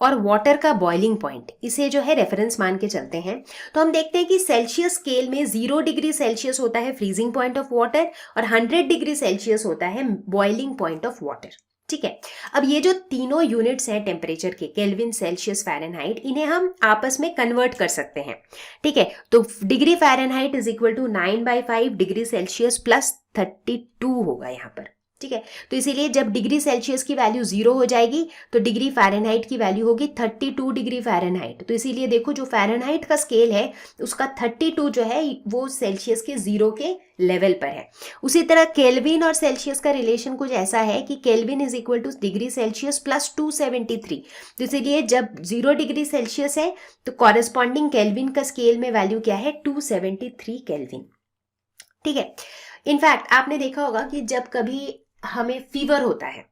और वाटर का बॉइलिंग पॉइंट, इसे जो है रेफरेंस मान के चलते हैं। तो हम देखते हैं कि सेल्सियस स्केल में 0 डिग्री सेल्सियस होता है फ्रीजिंग पॉइंट ऑफ वाटर और 100 डिग्री सेल्सियस होता है बॉइलिंग पॉइंट ऑफ वाटर। ठीक है, अब ये जो तीनों यूनिट्स हैं टेम्परेचर के, केल्विन, सेल्सियस, फ़ारेनहाइट, इन्हें हम आपस में कन्वर्ट कर सकते हैं। ठीक है, तो degree Fahrenheit is equal to 9/5 degree Celsius plus 32 होगा यहाँ पर। ठीक है, तो इसीलिए जब डिग्री सेल्सियस की वैल्यू 0 हो जाएगी तो डिग्री फ़ारेनहाइट की वैल्यू होगी 32 डिग्री फ़ारेनहाइट। तो इसीलिए देखो जो फ़ारेनहाइट का स्केल है उसका 32 जो है वो सेल्सियस के 0 के लेवल पर है। उसी तरह केल्विन और सेल्सियस का रिलेशन कुछ ऐसा है कि kelvin is equal two degree Celsius plus 273। तो इसीलिए जब 0 डिग्री सेल्सियस है तो कॉरेस्पॉन्डिंग केल्विन का स्केल में वैल्यू क्या है, 273 केल्विन। ठीक है, इनफैक्ट आपने देखा होगा कि जब कभी हमें फीवर होता है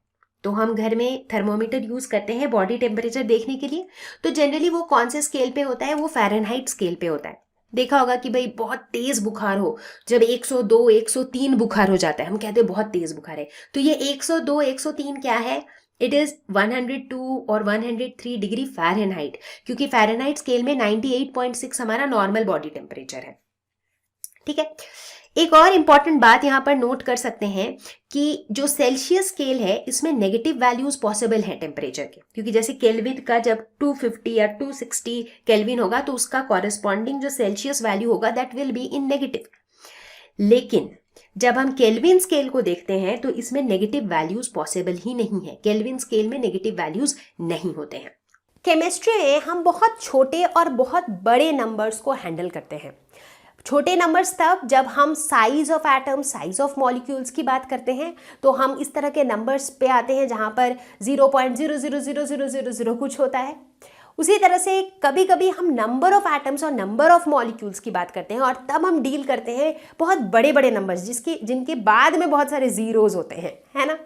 तो हम घर में थर्मोमीटर यूज करते हैं बॉडी टेम्परेचर देखने के लिए। तो जनरली वो कौन से स्केल पे होता है, वो फ़ारेनहाइट स्केल पे होता है। देखा होगा कि भाई बहुत तेज बुखार हो, जब 102 103 बुखार हो जाता है, हम कहते हैं बहुत तेज बुखार है। तो ये 102 103 क्या है, इट इज 102 और 103 डिग्री फ़ारेनहाइट, क्योंकि फ़ारेनहाइट स्केल में 98.6 हमारा नॉर्मल बॉडी टेम्परेचर है। ठीक है, एक और इंपॉर्टेंट बात यहाँ पर नोट कर सकते हैं कि जो सेल्सियस स्केल है इसमें नेगेटिव वैल्यूज पॉसिबल हैं टेम्परेचर के, क्योंकि जैसे केल्विन का जब 250 या 260 केल्विन होगा तो उसका कॉरेस्पॉन्डिंग जो सेल्सियस वैल्यू होगा that will be in negative. लेकिन जब हम केल्विन स्केल को देखते हैं तो इसमें नेगेटिव वैल्यूज पॉसिबल ही नहीं है, केल्विन स्केल में नेगेटिव वैल्यूज नहीं होते हैं। केमिस्ट्री में हम बहुत छोटे और बहुत बड़े नंबर्स को हैंडल करते हैं। छोटे नंबर्स तब जब हम size of atom, size of molecules की बात करते हैं, तो हम इस तरह के नंबर्स पे आते हैं जहाँ पर 0.00000 कुछ होता है। उसी तरह से कभी कभी हम नंबर ऑफ एटम्स और नंबर ऑफ मॉलिक्यूल्स की बात करते हैं और तब हम डील करते हैं बहुत बड़े बड़े नंबर्स जिनके बाद में बहुत सारे जीरोज होते हैं, है ना।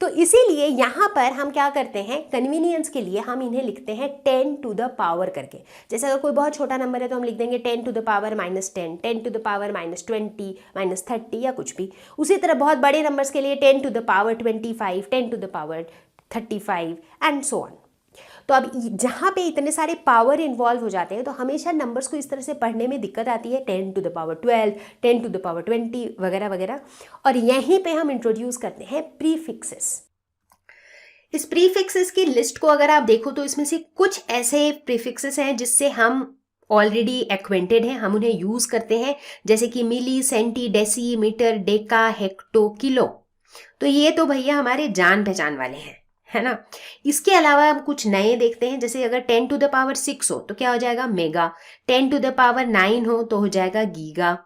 तो इसीलिए यहाँ पर हम क्या करते हैं, कन्वीनियंस के लिए हम इन्हें लिखते हैं 10 टू द पावर करके। जैसे अगर कोई बहुत छोटा नंबर है तो हम लिख देंगे 10 to the power -10, 10 to the power -20, -30 या कुछ भी। उसी तरह बहुत बड़े नंबर्स के लिए 10 to the power 25, 10 to the power 35 and so on. तो अब जहाँ पे इतने सारे पावर इन्वॉल्व हो जाते हैं तो हमेशा नंबर्स को इस तरह से पढ़ने में दिक्कत आती है, 10 to the power 12, 10 to the power 20 वगैरह वगैरह। और यहीं पे हम इंट्रोड्यूस करते हैं प्रीफिक्सेस। इस प्रीफिक्सेस की लिस्ट को अगर आप देखो तो इसमें से कुछ ऐसे प्रीफिक्सेस हैं जिससे हम ऑलरेडी एक्वेंटेड हैं, हम उन्हें यूज करते हैं, जैसे कि milli, centi, deci, metre, deca, hecto, kilo. तो ये तो भैया हमारे जान पहचान वाले हैं, है ना। इसके अलावा हम कुछ नए देखते हैं, जैसे अगर 10 टू द पावर 6 हो तो क्या हो जाएगा, मेगा। 10 टू द पावर 9 हो तो हो जाएगा गीगा।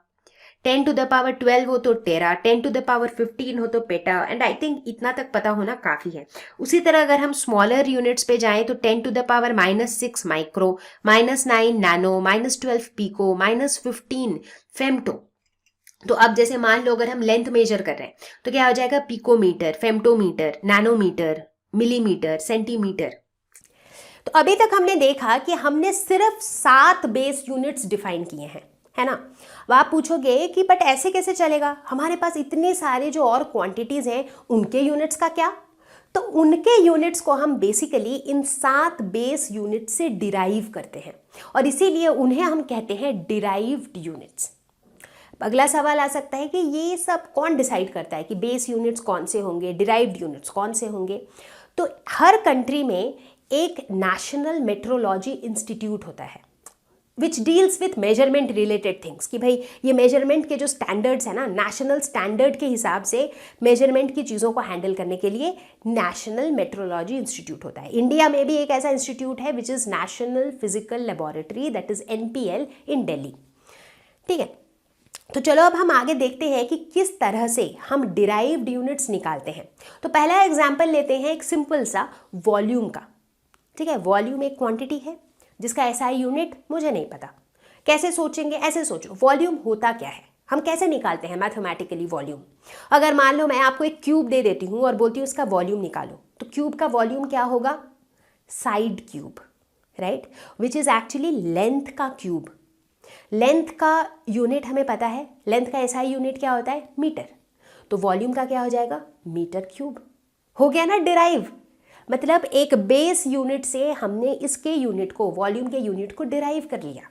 10 टू द पावर 12 हो तो टेरा, 10 टू द पावर 15 हो तो पेटा। एंड आई थिंक इतना तक पता होना काफ़ी है। उसी तरह अगर हम स्मॉलर यूनिट्स पे जाएं तो 10 to the power -6 micro, -9 nano, -12 pico, -15 femto. तो अब जैसे मान लो अगर हम लेंथ मेजर कर रहे हैं तो क्या हो जाएगा, पिकोमीटर, फेम्टोमीटर, नैनोमीटर, मिलीमीटर, सेंटीमीटर। तो अभी तक हमने देखा कि हमने सिर्फ 7 बेस यूनिट्स डिफाइन किए हैं, है ना। अब आप पूछोगे कि बट ऐसे कैसे चलेगा, हमारे पास इतने सारे जो और क्वांटिटीज हैं उनके यूनिट्स का क्या। तो उनके यूनिट्स को हम बेसिकली इन 7 बेस यूनिट से डिराइव करते हैं और इसीलिए उन्हें हम कहते हैं डिराइव्ड यूनिट्स। अगला सवाल आ सकता है कि ये सब कौन डिसाइड करता है कि बेस यूनिट्स कौन से होंगे, डिराइव्ड यूनिट्स कौन से होंगे। तो हर कंट्री में एक नेशनल मेट्रोलॉजी इंस्टीट्यूट होता है which deals with measurement related things, कि भाई ये मेजरमेंट के जो स्टैंडर्ड्स है ना, नेशनल स्टैंडर्ड के हिसाब से मेजरमेंट की चीज़ों को हैंडल करने के लिए नेशनल मेट्रोलॉजी इंस्टीट्यूट होता है। इंडिया में भी एक ऐसा इंस्टीट्यूट है which is national physical laboratory, that is NPL इन दिल्ली। ठीक है, तो चलो अब हम आगे देखते हैं कि किस तरह से हम डिराइव्ड यूनिट्स निकालते हैं। तो पहला एग्जाम्पल लेते हैं एक सिंपल सा वॉल्यूम का। ठीक है, वॉल्यूम एक क्वांटिटी है जिसका SI यूनिट मुझे नहीं पता। कैसे सोचेंगे, ऐसे सोचो, वॉल्यूम होता क्या है। हम कैसे निकालते हैं मैथमेटिकली वॉल्यूम? अगर मान लो मैं आपको एक क्यूब दे देती हूँ और बोलती हूँ इसका वॉल्यूम निकालो, तो क्यूब का वॉल्यूम क्या होगा? Side cube, right, which is actually length का क्यूब। लेंथ का यूनिट हमें पता है, लेंथ का एसआई यूनिट क्या होता है? मीटर। तो वॉल्यूम का क्या हो जाएगा? Metre cube. हो गया ना डिराइव, मतलब एक बेस यूनिट से हमने इसके यूनिट को, वॉल्यूम के यूनिट को डिराइव कर लिया।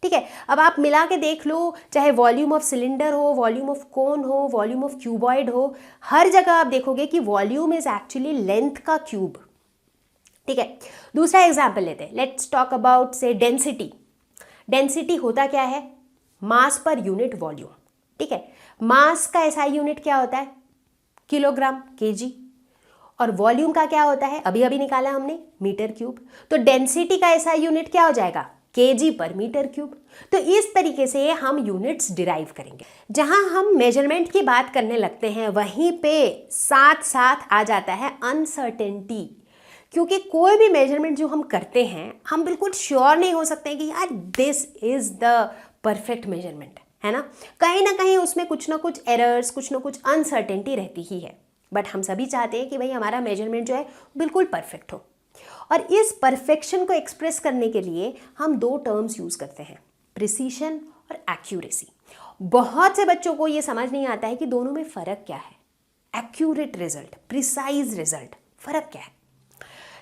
ठीक है, अब आप मिला के देख लो, चाहे वॉल्यूम ऑफ सिलेंडर हो, वॉल्यूम ऑफ कोन हो, वॉल्यूम ऑफ क्यूबॉइड हो, हर जगह आप देखोगे कि वॉल्यूम इज एक्चुअली लेंथ का क्यूब। ठीक है, दूसरा एग्जाम्पल लेते हैं, लेट्स टॉक अबाउट से डेंसिटी। डेंसिटी होता क्या है? मास पर यूनिट वॉल्यूम। ठीक है, मास का एसआई यूनिट क्या होता है? Kilogram, KG. और वॉल्यूम का क्या होता है? अभी अभी निकाला हमने, मीटर क्यूब। तो डेंसिटी का एसआई यूनिट क्या हो जाएगा? केजी पर मीटर क्यूब। तो इस तरीके से हम यूनिट्स डिराइव करेंगे। जहां हम मेजरमेंट की बात करने लगते हैं वहीं पे साथ साथ आ जाता है अनसर्टेनिटी, क्योंकि कोई भी मेजरमेंट जो हम करते हैं हम बिल्कुल श्योर नहीं हो सकते कि यार this is the perfect measurement, है ना कहीं उसमें कुछ ना कुछ एरर्स, कुछ ना कुछ अनसर्टेनिटी रहती ही है। बट हम सभी चाहते हैं कि भाई हमारा मेजरमेंट जो है बिल्कुल परफेक्ट हो। और इस परफेक्शन को एक्सप्रेस करने के लिए हम दो टर्म्स यूज करते हैं, प्रिसीशन और एक्यूरेसी। बहुत से बच्चों को ये समझ नहीं आता है कि दोनों में फर्क क्या है। एक्यूरेट रिजल्ट, प्रिसाइज रिजल्ट, फर्क क्या है?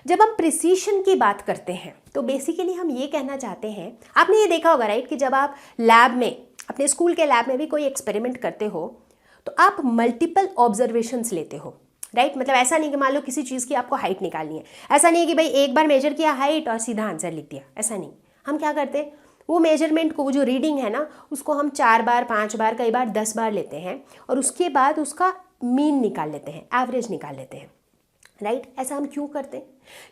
जब हम प्रिसीशन की बात करते हैं तो बेसिकली हम ये कहना चाहते हैं, आपने ये देखा होगा राइट, कि जब आप लैब में, अपने स्कूल के लैब में भी कोई एक्सपेरिमेंट करते हो तो आप मल्टीपल ऑब्जर्वेशंस लेते हो, राइट। मतलब ऐसा नहीं कि मान लो किसी चीज़ की आपको हाइट निकालनी है, ऐसा नहीं है कि भाई एक बार मेजर किया हाइट और सीधा आंसर लिख दिया, ऐसा नहीं। हम क्या करते हैं, वो मेजरमेंट को, वो जो रीडिंग है ना, उसको हम 4 बार, 5 बार, कई बार 10 बार लेते हैं और उसके बाद उसका मीन निकाल लेते हैं, एवरेज निकाल लेते हैं, राइट। ऐसा हम क्यों करते हैं?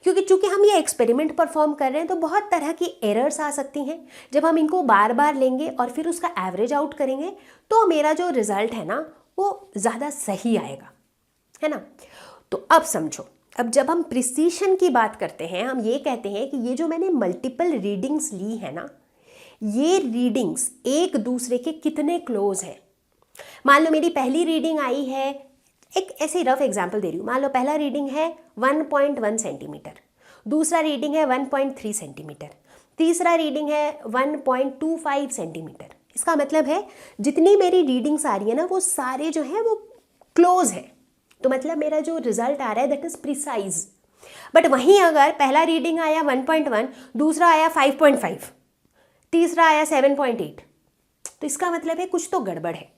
क्योंकि चूंकि हम ये एक्सपेरिमेंट परफॉर्म कर रहे हैं तो बहुत तरह की एरर्स आ सकती हैं। जब हम इनको बार बार लेंगे और फिर उसका एवरेज आउट करेंगे तो मेरा जो रिजल्ट है ना वो ज़्यादा सही आएगा, है ना। तो अब समझो, अब जब हम प्रिसीशन की बात करते हैं, हम ये कहते हैं कि ये जो मैंने मल्टीपल रीडिंग्स ली है ना, ये रीडिंग्स एक दूसरे के कितने क्लोज है। मान लो मेरी पहली रीडिंग आई है, एक ऐसे रफ एग्जांपल दे रही हूँ, मान लो पहला रीडिंग है 1.1 सेंटीमीटर, दूसरा रीडिंग है 1.3 सेंटीमीटर, तीसरा रीडिंग है 1.25 सेंटीमीटर। इसका मतलब है जितनी मेरी रीडिंग्स आ रही है ना वो सारे जो है वो क्लोज है, तो मतलब मेरा जो रिजल्ट आ रहा है दैट इज प्रिसाइज। बट वहीं अगर पहला रीडिंग आया 1.1, दूसरा आया 5.5, तीसरा आया 7.8, तो इसका मतलब है कुछ तो गड़बड़ है,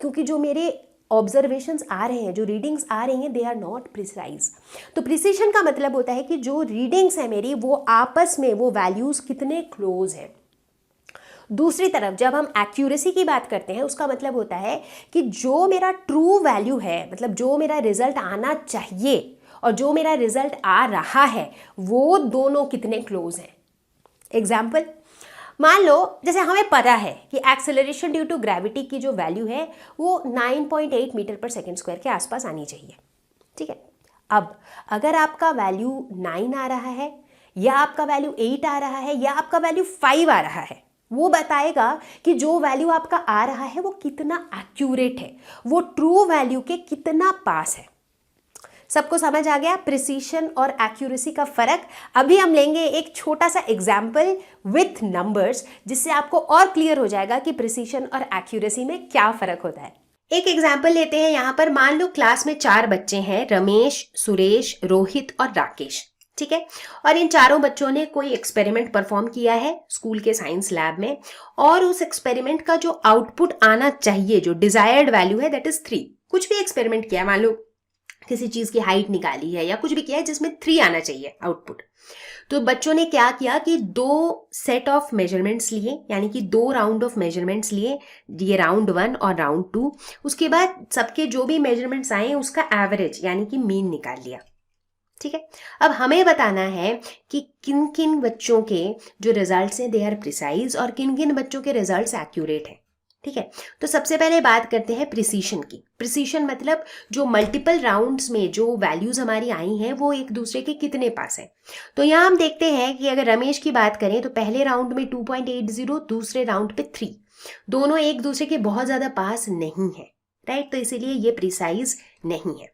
क्योंकि जो मेरे ऑब्जर्वेशंस आ रहे हैं, जो रीडिंग्स आ रही हैं, दे आर नॉट प्रिसाइज। तो प्रिसीशन का मतलब होता है कि जो रीडिंग्स है मेरी वो आपस में वो वैल्यूज कितने क्लोज है। दूसरी तरफ जब हम एक्यूरेसी की बात करते हैं उसका मतलब होता है कि जो मेरा ट्रू वैल्यू है, मतलब जो मेरा रिजल्ट आना चाहिए और जो मेरा रिजल्ट आ रहा है वो दोनों कितने क्लोज हैं। एग्जाम्पल, मान लो जैसे हमें पता है कि एक्सेलरेशन ड्यू टू ग्रेविटी की जो वैल्यू है वो 9.8 मीटर पर सेकेंड स्क्वायर के आसपास आनी चाहिए, ठीक है। अब अगर आपका वैल्यू 9 आ रहा है या आपका वैल्यू 8 आ रहा है या आपका वैल्यू 5 आ रहा है, वो बताएगा कि जो वैल्यू आपका आ रहा है वो कितना एक्यूरेट है, वो ट्रू वैल्यू के कितना पास है। सबको समझ आ गया प्रिसीशन और एक्यूरेसी का फर्क? अभी हम लेंगे एक छोटा सा एग्जाम्पल विथ नंबर्स, जिससे आपको और क्लियर हो जाएगा कि प्रिसीशन और एक्यूरेसी में क्या फर्क होता है। एक एग्जाम्पल लेते हैं। यहाँ पर मान लो क्लास में 4 बच्चे हैं, रमेश, सुरेश, रोहित और राकेश, ठीक है। और इन चारों बच्चों ने कोई एक्सपेरिमेंट परफॉर्म किया है स्कूल के साइंस लैब में, और उस एक्सपेरिमेंट का जो आउटपुट आना चाहिए, जो डिजायर्ड वैल्यू है दैट इज 3। कुछ भी एक्सपेरिमेंट किया, मान लो किसी चीज की हाइट निकाली है या कुछ भी किया है जिसमें 3 आना चाहिए आउटपुट। तो बच्चों ने क्या किया कि 2 सेट ऑफ मेजरमेंट्स लिए, यानी कि 2 राउंड ऑफ मेजरमेंट्स लिए, ये राउंड 1 और राउंड 2। उसके बाद सबके जो भी मेजरमेंट्स आए उसका एवरेज यानी कि मीन निकाल लिया, ठीक है। अब हमें बताना है कि किन किन बच्चों के जो रिजल्ट्स हैं दे आर प्रिसाइज और किन किन बच्चों के रिजल्ट्स एक्यूरेट हैं, ठीक है। तो सबसे पहले बात करते हैं प्रिसीशन की। प्रिसीशन मतलब जो मल्टीपल राउंड्स में जो वैल्यूज हमारी आई हैं वो एक दूसरे के कितने पास है। तो यहाँ हम देखते हैं कि अगर रमेश की बात करें तो पहले राउंड में 2.80, दूसरे राउंड पे 3। दोनों एक दूसरे के बहुत ज़्यादा पास नहीं है, राइट, तो इसीलिए ये प्रिसाइज नहीं है।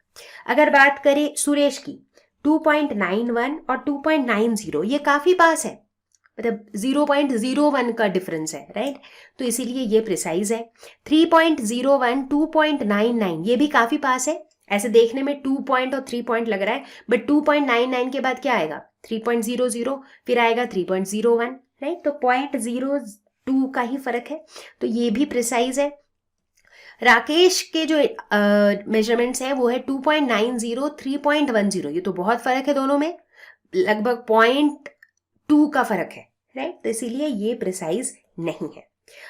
अगर बात करें सुरेश की, 2.91 और 2.90 ये काफ़ी पास है, मतलब 0.01 का डिफरेंस है, राइट, तो इसीलिए ये प्रिसाइज है। 3.01 2.99 ये भी काफ़ी पास है, ऐसे देखने में 2 पॉइंट और 3 पॉइंट लग रहा है, बट 2.99 के बाद क्या आएगा 3.00, फिर आएगा 3.01, राइट, तो 0.02 का ही फर्क है, तो ये भी प्रिसाइज है। राकेश के जो मेजरमेंट्स हैं वो है 2.90 3.10, ये तो बहुत फर्क है दोनों में, लगभग 0.2 का फर्क है, राइट, तो इसीलिए ये प्रिसाइज नहीं है।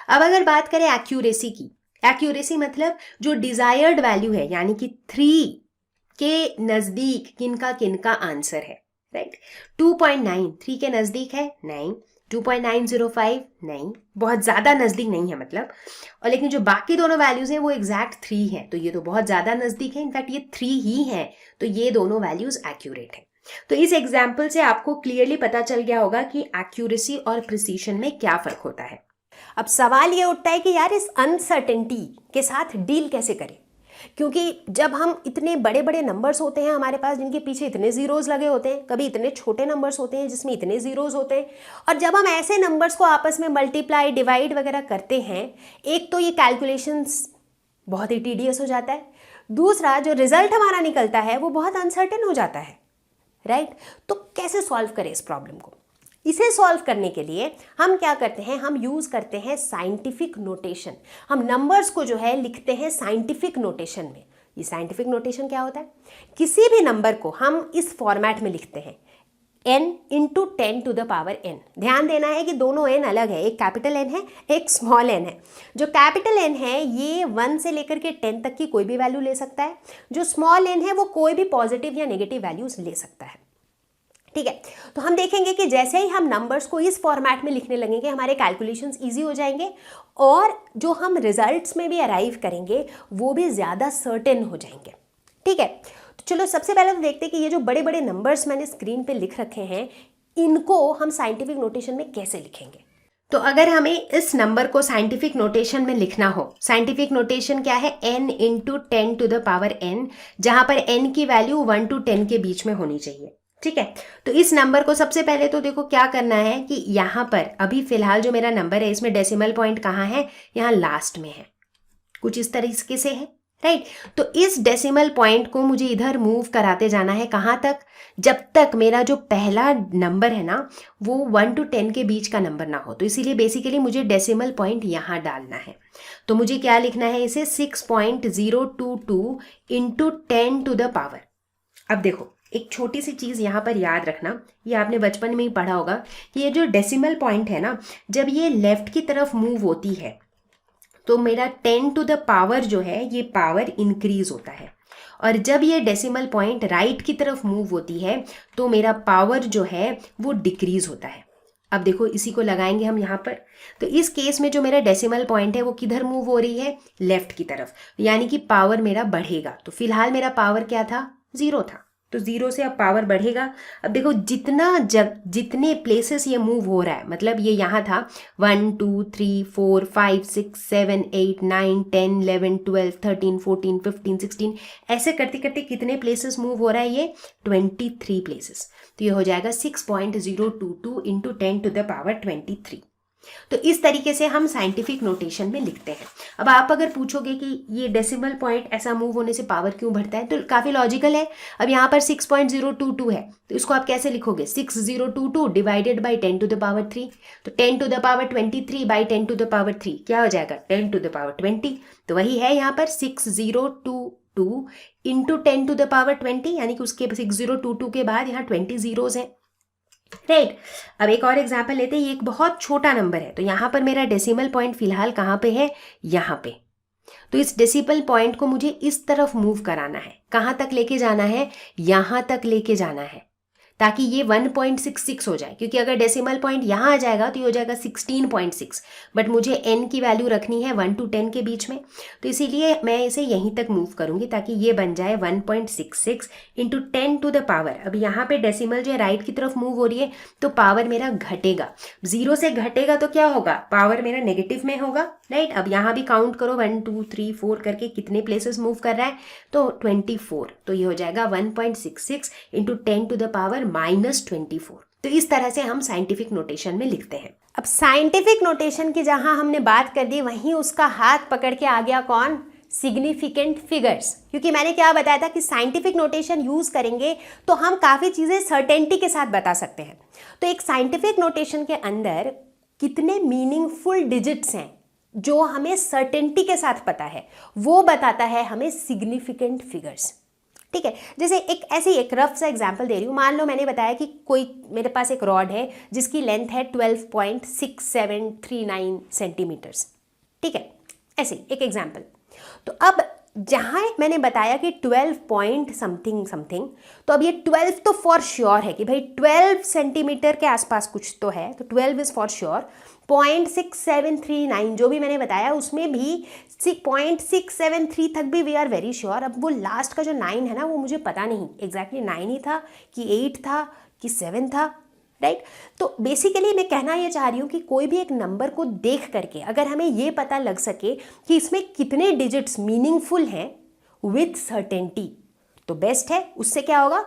अब अगर बात करें एक्यूरेसी की, एक्यूरेसी मतलब जो डिजायर्ड वैल्यू है, यानी कि 3 के नजदीक किनका आंसर है, राइट। 2.9 3 के नजदीक है नहीं, 2.905 नहीं, बहुत ज़्यादा नज़दीक नहीं है मतलब, और लेकिन जो बाकी दोनों वैल्यूज़ हैं वो एग्जैक्ट 3 हैं, तो ये तो बहुत ज़्यादा नज़दीक है, इनफैक्ट ये 3 ही है, तो ये दोनों वैल्यूज़ एक्यूरेट है। तो इस एग्जाम्पल से आपको क्लियरली पता चल गया होगा कि एक्यूरेसी और प्रिसीशन में क्या फ़र्क होता है। अब सवाल ये उठता है कि यार इस अनसर्टेनिटी के साथ डील कैसे करें, क्योंकि जब हम इतने बड़े बड़े नंबर्स होते हैं हमारे पास जिनके पीछे इतने ज़ीरोज़ लगे होते हैं, कभी इतने छोटे नंबर्स होते हैं जिसमें इतने ज़ीरोज़ होते हैं, और जब हम ऐसे नंबर्स को आपस में मल्टीप्लाई डिवाइड वगैरह करते हैं, एक तो ये कैलकुलेशंस बहुत ही टीडियस हो जाता है, दूसरा जो रिजल्ट हमारा निकलता है वो बहुत अनसर्टेन हो जाता है, राइट। तो कैसे सॉल्व करें इस प्रॉब्लम को? इसे सॉल्व करने के लिए हम क्या करते हैं, हम यूज़ करते हैं साइंटिफिक नोटेशन। हम नंबर्स को जो है लिखते हैं साइंटिफिक नोटेशन में। ये साइंटिफिक नोटेशन क्या होता है, किसी भी नंबर को हम इस फॉर्मेट में लिखते हैं n into 10 to the power n। ध्यान देना है कि दोनों n अलग है, एक कैपिटल n है, एक स्मॉल n है। जो कैपिटल n है ये 1 से लेकर के 10 तक की कोई भी वैल्यू ले सकता है, जो स्मॉल n है वो कोई भी पॉजिटिव या नेगेटिव वैल्यूज ले सकता है, ठीक है। तो हम देखेंगे कि जैसे ही हम नंबर्स को इस फॉर्मेट में लिखने लगेंगे हमारे कैलकुलेशंस इजी हो जाएंगे, और जो हम रिजल्ट्स में भी अराइव करेंगे वो भी ज़्यादा सर्टेन हो जाएंगे, ठीक है। तो चलो सबसे पहले तो देखते हैं कि ये जो बड़े बड़े नंबर्स मैंने स्क्रीन पे लिख रखे हैं इनको हम साइंटिफिक नोटेशन में कैसे लिखेंगे। तो अगर हमें इस नंबर को साइंटिफिक नोटेशन में लिखना हो, साइंटिफिक नोटेशन क्या है, n into 10 to the power n, जहां पर n की वैल्यू 1 to 10 के बीच में होनी चाहिए, ठीक है। तो इस नंबर को सबसे पहले तो देखो क्या करना है कि यहाँ पर अभी फिलहाल जो मेरा नंबर है इसमें डेसिमल पॉइंट कहाँ है, यहाँ लास्ट में है, कुछ इस तरीके से है, राइट। तो इस डेसिमल पॉइंट को मुझे इधर मूव कराते जाना है, कहाँ तक, जब तक मेरा जो पहला नंबर है ना वो 1 to 10 के बीच का नंबर ना हो। तो इसीलिए बेसिकली मुझे डेसिमल पॉइंट यहाँ डालना है। तो मुझे क्या लिखना है, इसे 6.022 इंटू 10 टू द पावर। अब देखो एक छोटी सी चीज़ यहाँ पर याद रखना, ये आपने बचपन में ही पढ़ा होगा कि ये जो डेसिमल पॉइंट है ना, जब ये लेफ्ट की तरफ मूव होती है तो मेरा 10 टू द पावर जो है ये पावर इंक्रीज होता है, और जब ये डेसिमल पॉइंट राइट की तरफ मूव होती है तो मेरा पावर जो है वो डिक्रीज होता है। अब देखो इसी को लगाएंगे हम यहाँ पर, तो इस केस में जो मेरा डेसिमल पॉइंट है वो किधर मूव हो रही है, लेफ्ट की तरफ, यानी कि पावर मेरा बढ़ेगा। तो फिलहाल मेरा पावर क्या था, 0 था, तो 0 से अब पावर बढ़ेगा। अब देखो जितने प्लेसेस ये मूव हो रहा है, मतलब ये यहाँ था 1 2 3 4 5 6 7 8 9 10 11 12 13 14 15 16 ऐसे करते करते कितने प्लेसेस मूव हो रहा है, ये 23 प्लेसेस। तो ये हो जाएगा 6.022 इंटू 10 टू द पावर 23। तो इस तरीके से हम साइंटिफिक नोटेशन में लिखते हैं। अब आप अगर पूछोगे कि ये डेसिमल पॉइंट ऐसा मूव होने से पावर क्यों बढ़ता है, तो काफ़ी लॉजिकल है। अब यहाँ पर 6.022 है, तो इसको आप कैसे लिखोगे, 6022 divided by 10 to the power 3, तो 10 to the power 23 by 10 to the power 3 क्या हो जाएगा, 10 टू द पावर 20। तो वही है यहाँ पर 6022 इंटू 10 टू द पावर 20, यानी कि उसके 6022 के बाद यहाँ 20 जीरोज हैं, राइट। अब एक और एग्जाम्पल लेते हैं, ये एक बहुत छोटा नंबर है, तो यहाँ पर मेरा डेसिमल पॉइंट फिलहाल कहाँ पे है, यहाँ पे। तो इस डेसिमल पॉइंट को मुझे इस तरफ मूव कराना है, कहाँ तक लेके जाना है, यहाँ तक लेके जाना है, ताकि ये 1.66 हो जाए, क्योंकि अगर डेसिमल पॉइंट यहाँ आ जाएगा तो ये हो जाएगा 16.6, बट मुझे n की वैल्यू रखनी है 1 to 10 के बीच में, तो इसीलिए मैं इसे यहीं तक मूव करूँगी ताकि ये बन जाए 1.66 इंटू 10 to the पावर। अब यहाँ पे डेसिमल जो है राइट की तरफ मूव हो रही है तो पावर मेरा घटेगा, 0 से घटेगा तो क्या होगा, पावर मेरा नेगेटिव में होगा, राइट। अब यहाँ भी काउंट करो 1 2 3 4 करके कितने प्लेसेस मूव कर रहा है, तो 24, तो ये हो जाएगा 1.66 इंटू 10 to the पावर -24। तो इस तरह से हम साइंटिफिक नोटेशन में लिखते हैं। अब साइंटिफिक नोटेशन की जहां हमने बात कर दी, वहीं उसका हाथ पकड़ के आ गया कौन, सिग्निफिकेंट फिगर्स। क्योंकि मैंने क्या बताया था कि साइंटिफिक नोटेशन यूज करेंगे तो हम काफ़ी चीज़ें सर्टेनिटी के साथ बता सकते हैं। तो एक साइंटिफिक नोटेशन के अंदर कितने मीनिंगफुल डिजिट्स हैं जो हमें सर्टेनिटी के साथ पता है, वो बताता है हमें सिग्निफिकेंट फिगर्स। ठीक है, जैसे एक रफ सा एग्जांपल दे रही हूँ। मान लो मैंने बताया कि कोई मेरे पास एक रॉड है जिसकी लेंथ है 12.6739 सेंटीमीटर्स। ठीक है, ऐसे एक एग्जांपल। तो अब जहाँ मैंने बताया कि 12 पॉइंट समथिंग समथिंग, तो अब ये 12 तो फॉर श्योर है कि भाई 12 सेंटीमीटर के आसपास कुछ तो है, तो 12 इज़ फॉर श्योर। 0.6739 जो भी मैंने बताया उसमें भी 0.673 तक भी वी आर वेरी श्योर। अब वो लास्ट का जो 9 है ना, वो मुझे पता नहीं एग्जैक्टली 9 ही था कि 8 था कि 7 था, राइट। तो बेसिकली मैं कहना ये चाह रही हूँ कि कोई भी एक नंबर को देख करके अगर हमें ये पता लग सके कि इसमें कितने डिजिट्स मीनिंगफुल हैं विथ सर्टेनिटी, तो बेस्ट है। उससे क्या होगा,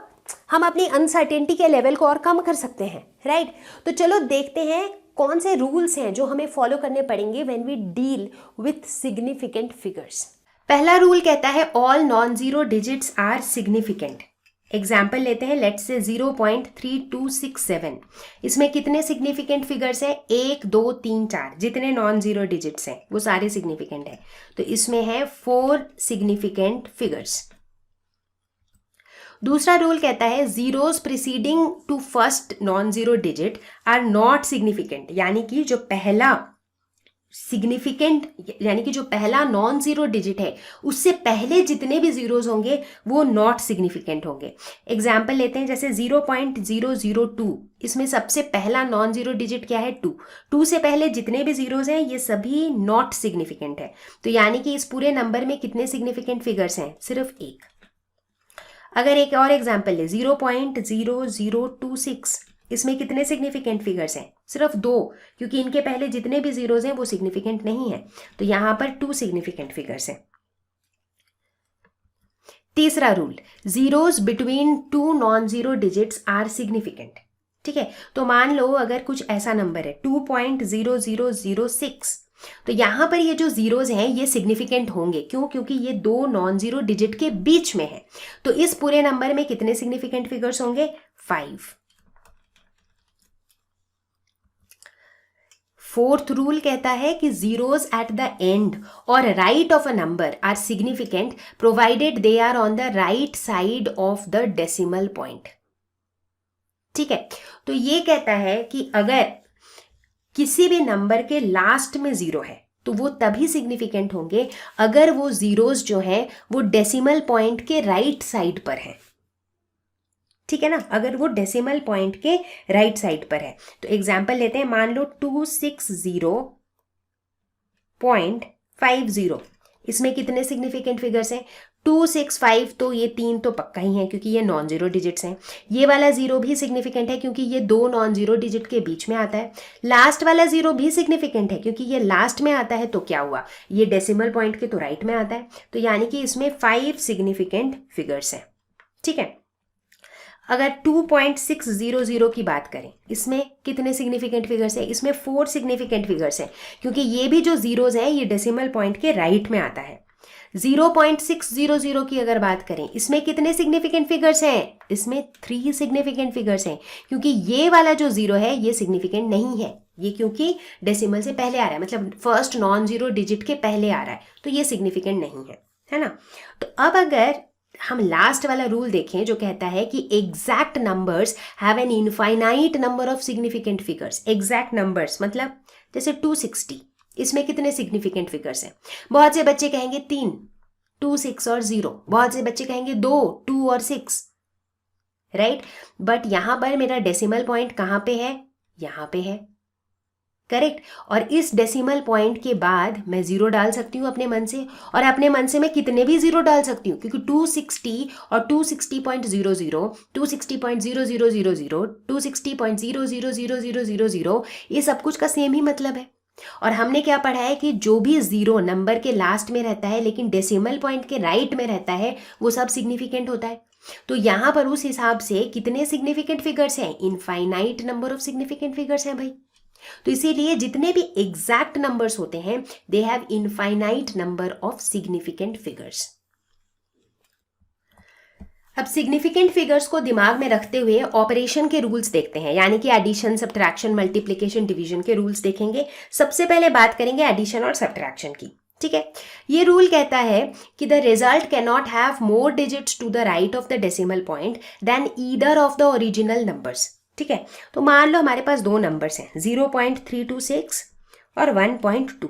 हम अपनी अनसर्टेनिटी के लेवल को और कम कर सकते हैं, राइट। तो चलो देखते हैं कौन से रूल्स हैं जो हमें फॉलो करने पड़ेंगे when we deal with significant figures. पहला रूल कहता है all non zero digits are significant. Example लेते हैं, लेट्स से 0.3267। इसमें कितने सिग्निफिकेंट फिगर्स हैं, 1 2 3 4, जितने नॉन जीरो डिजिट्स हैं वो सारे सिग्निफिकेंट हैं। तो इसमें है 4 सिग्निफिकेंट फिगर्स। दूसरा रूल कहता है zeros preceding to first non zero digit are not significant, यानी कि जो पहला सिग्निफिकेंट यानी कि जो पहला नॉन जीरो डिजिट है उससे पहले जितने भी जीरोस होंगे वो नॉट सिग्निफिकेंट होंगे। एग्जाम्पल लेते हैं, जैसे 0.002, इसमें सबसे पहला नॉन जीरो डिजिट क्या है, 2। 2 से पहले जितने भी जीरोस हैं ये सभी नॉट सिग्निफिकेंट है। तो यानी कि इस पूरे नंबर में कितने सिग्निफिकेंट फिगर्स हैं, सिर्फ 1। अगर एक और एग्जाम्पल ले 0.0026, इसमें कितने सिग्निफिकेंट फिगर्स हैं, सिर्फ 2, क्योंकि इनके पहले जितने भी जीरोज हैं वो सिग्निफिकेंट नहीं है, तो यहां पर 2 सिग्निफिकेंट फिगर्स हैं। तीसरा rule, zeros between 2 non zero digits are significant. ठीक है, तो मान लो अगर कुछ ऐसा नंबर है 2.0006, तो यहां पर ये जो जीरोज हैं ये सिग्निफिकेंट होंगे। क्यों, क्योंकि ये 2 नॉन जीरो डिजिट के बीच में है। तो इस पूरे नंबर में कितने सिग्निफिकेंट फिगर्स होंगे, 5। फोर्थ रूल कहता है कि जीरोज एट द एंड और right of a number are significant provided they are on the right side of the decimal point. ठीक है, तो ये कहता है कि अगर किसी भी नंबर के लास्ट में जीरो है तो वो तभी सिग्निफिकेंट होंगे अगर वो जीरोज जो है वो डेसिमल पॉइंट के राइट साइड पर है। ठीक है ना, अगर वो डेसिमल पॉइंट के राइट साइड पर है। तो एग्जाम्पल लेते हैं, मान लो 260.50, इसमें कितने सिग्निफिकेंट फिगर्स हैं, 265, तो ये 3 तो पक्का ही है क्योंकि ये नॉन जीरो डिजिट्स हैं। ये वाला जीरो भी सिग्निफिकेंट है क्योंकि ये 2 नॉन जीरो डिजिट के बीच में आता है। लास्ट वाला जीरो भी सिग्निफिकेंट है क्योंकि ये लास्ट में आता है, तो क्या हुआ, ये डेसिमल पॉइंट के तो राइट में आता है। तो यानी कि इसमें 5 सिग्निफिकेंट फिगर्स हैं। ठीक है, अगर 2.600 की बात करें, इसमें कितने सिग्निफिकेंट फिगर्स हैं, इसमें 4 सिग्निफिकेंट फिगर्स हैं क्योंकि ये भी जो जीरोज हैं ये डेसिमल पॉइंट के राइट में आता है। 0.600 की अगर बात करें, इसमें कितने सिग्निफिकेंट फिगर्स हैं, इसमें 3 सिग्निफिकेंट फिगर्स हैं क्योंकि ये वाला जो जीरो है ये सिग्निफिकेंट नहीं है, ये क्योंकि डेसिमल से पहले आ रहा है, मतलब फर्स्ट नॉन जीरो डिजिट के पहले आ रहा है, तो ये सिग्निफिकेंट नहीं है ना। तो अब अगर हम लास्ट वाला रूल देखें जो कहता है कि exact numbers have an infinite number of significant figures. Exact numbers मतलब जैसे 260, इसमें कितने सिग्निफिकेंट फिगर्स हैं, बहुत से बच्चे कहेंगे 3, 2, 6 और 0, बहुत से बच्चे कहेंगे 2, 2 और 6, राइट। बट यहाँ पर मेरा डेसिमल पॉइंट कहाँ पे है, यहाँ पे है, करेक्ट। और इस डेसिमल पॉइंट के बाद मैं जीरो डाल सकती हूँ अपने मन से, और अपने मन से मैं कितने भी जीरो डाल सकती हूँ, क्योंकि 260 और 260.00, 260.0000, 260.000000, ये सब कुछ का सेम ही मतलब है। और हमने क्या पढ़ा है कि जो भी जीरो नंबर के लास्ट में रहता है लेकिन डेसिमल पॉइंट के राइट में रहता है वो सब सिग्निफिकेंट होता है। तो यहाँ पर उस हिसाब से कितने सिग्निफिकेंट फिगर्स हैं, infinite number of significant figures हैं भाई। तो इसीलिए जितने भी एग्जैक्ट नंबर्स होते हैं they have infinite number of significant figures. अब सिग्निफिकेंट फिगर्स को दिमाग में रखते हुए ऑपरेशन के रूल्स देखते हैं, यानी कि एडिशन, सब्ट्रैक्शन, मल्टीप्लिकेशन, डिवीजन के रूल्स देखेंगे। सबसे पहले बात करेंगे एडिशन और सब्ट्रैक्शन की, ठीक है। ये रूल कहता है कि the result can not have more digits to the right of the decimal point than either of the original numbers, ठीक है। तो मान लो हमारे पास दो नंबर्स हैं 0.326 और 1.2,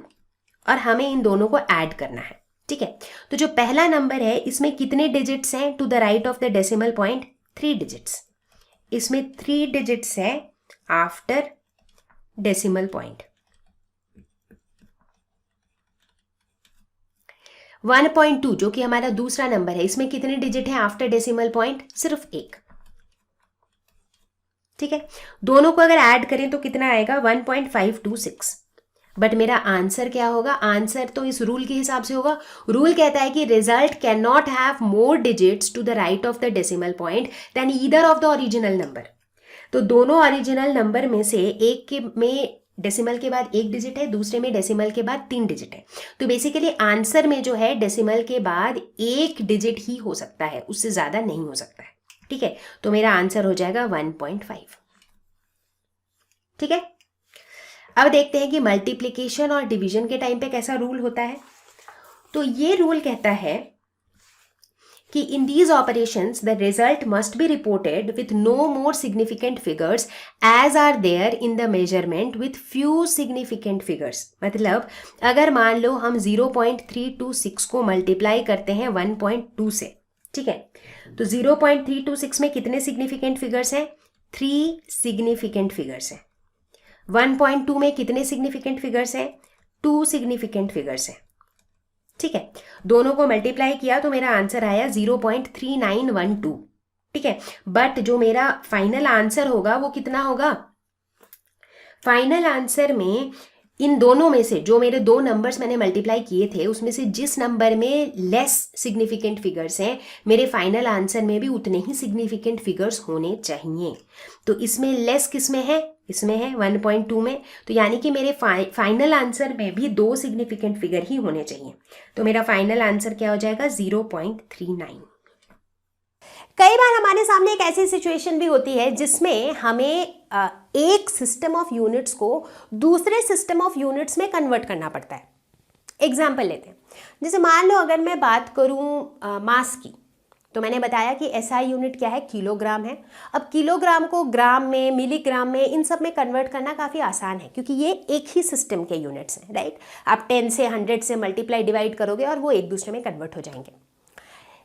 और हमें इन दोनों को ऐड करना है, ठीक है। तो जो पहला नंबर है इसमें कितने डिजिट्स हैं to the right of the decimal point, 3 digits. इसमें 3 डिजिट्स हैं आफ्टर डेसिमल पॉइंट। 1.2 जो कि हमारा दूसरा नंबर है, इसमें कितने डिजिट हैं आफ्टर डेसिमल पॉइंट, सिर्फ 1, ठीक है। दोनों को अगर ऐड करें तो कितना आएगा, 1.526। बट मेरा आंसर क्या होगा, आंसर तो इस रूल के हिसाब से होगा। रूल कहता है कि result can not have more digits to the right of the decimal point than either of the original number. तो दोनों ओरिजिनल नंबर में से एक के में डेसिमल के बाद 1 डिजिट है, दूसरे में डेसिमल के बाद 3 डिजिट है। तो बेसिकली आंसर में जो है डेसिमल के बाद 1 डिजिट ही हो सकता है, उससे ज़्यादा नहीं हो सकता है, ठीक है। तो मेरा आंसर हो जाएगा 1.5, ठीक है। अब देखते हैं कि मल्टीप्लिकेशन और डिवीजन के टाइम पे कैसा रूल होता है। तो ये रूल कहता है कि in these operations the result must be reported with no more significant figures as are there in the measurement with few significant figures. मतलब अगर मान लो हम 0.326 को मल्टीप्लाई करते हैं 1.2 से, ठीक है, तो 0.326 में कितने सिग्निफिकेंट फिगर्स हैं, 3 सिग्निफिकेंट फिगर्स हैं। 1.2 में कितने सिग्निफिकेंट फिगर्स हैं, 2 सिग्निफिकेंट फिगर्स हैं, ठीक है। दोनों को मल्टीप्लाई किया तो मेरा आंसर आया 0.3912, ठीक है। बट जो मेरा फाइनल आंसर होगा वो कितना होगा, फाइनल आंसर में इन दोनों में से जो मेरे दो नंबर्स मैंने मल्टीप्लाई किए थे उसमें से जिस नंबर में लेस सिग्निफिकेंट फिगर्स हैं मेरे फाइनल आंसर में भी उतने ही सिग्निफिकेंट फिगर्स होने चाहिए। तो इसमें लेस किस में है, इसमें है 1.2 में, तो यानी कि मेरे फाइनल आंसर में भी 2 सिग्निफिकेंट फिगर ही होने चाहिए। तो मेरा फाइनल आंसर क्या हो जाएगा, 0.39। कई बार हमारे सामने एक ऐसी सिचुएशन भी होती है जिसमें हमें एक सिस्टम ऑफ यूनिट्स को दूसरे सिस्टम ऑफ यूनिट्स में कन्वर्ट करना पड़ता है। एग्जाम्पल लेते हैं, जैसे मान लो अगर मैं बात करूं मास की, तो मैंने बताया कि एसआई यूनिट क्या है, किलोग्राम है। अब किलोग्राम को ग्राम में, मिलीग्राम में, इन सब में कन्वर्ट करना काफ़ी आसान है क्योंकि ये एक ही सिस्टम के यूनिट्स हैं, राइट। आप 10 से 100 से मल्टीप्लाई डिवाइड करोगे और वो एक दूसरे में कन्वर्ट हो जाएंगे।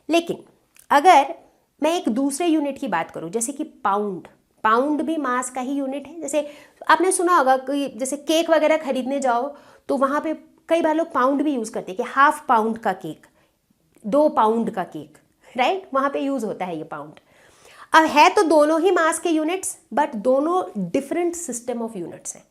लेकिन अगर मैं एक दूसरे यूनिट की बात करूं जैसे कि पाउंड, पाउंड भी मास का ही यूनिट है। जैसे आपने सुना होगा कि जैसे केक वगैरह खरीदने जाओ तो वहाँ पे कई बार लोग पाउंड भी यूज़ करते हैं कि 1/2 पाउंड का केक, 2 पाउंड का केक, राइट, वहाँ पे यूज़ होता है ये पाउंड। अब है तो दोनों ही मास के यूनिट्स बट दोनों डिफरेंट सिस्टम ऑफ यूनिट्स हैं,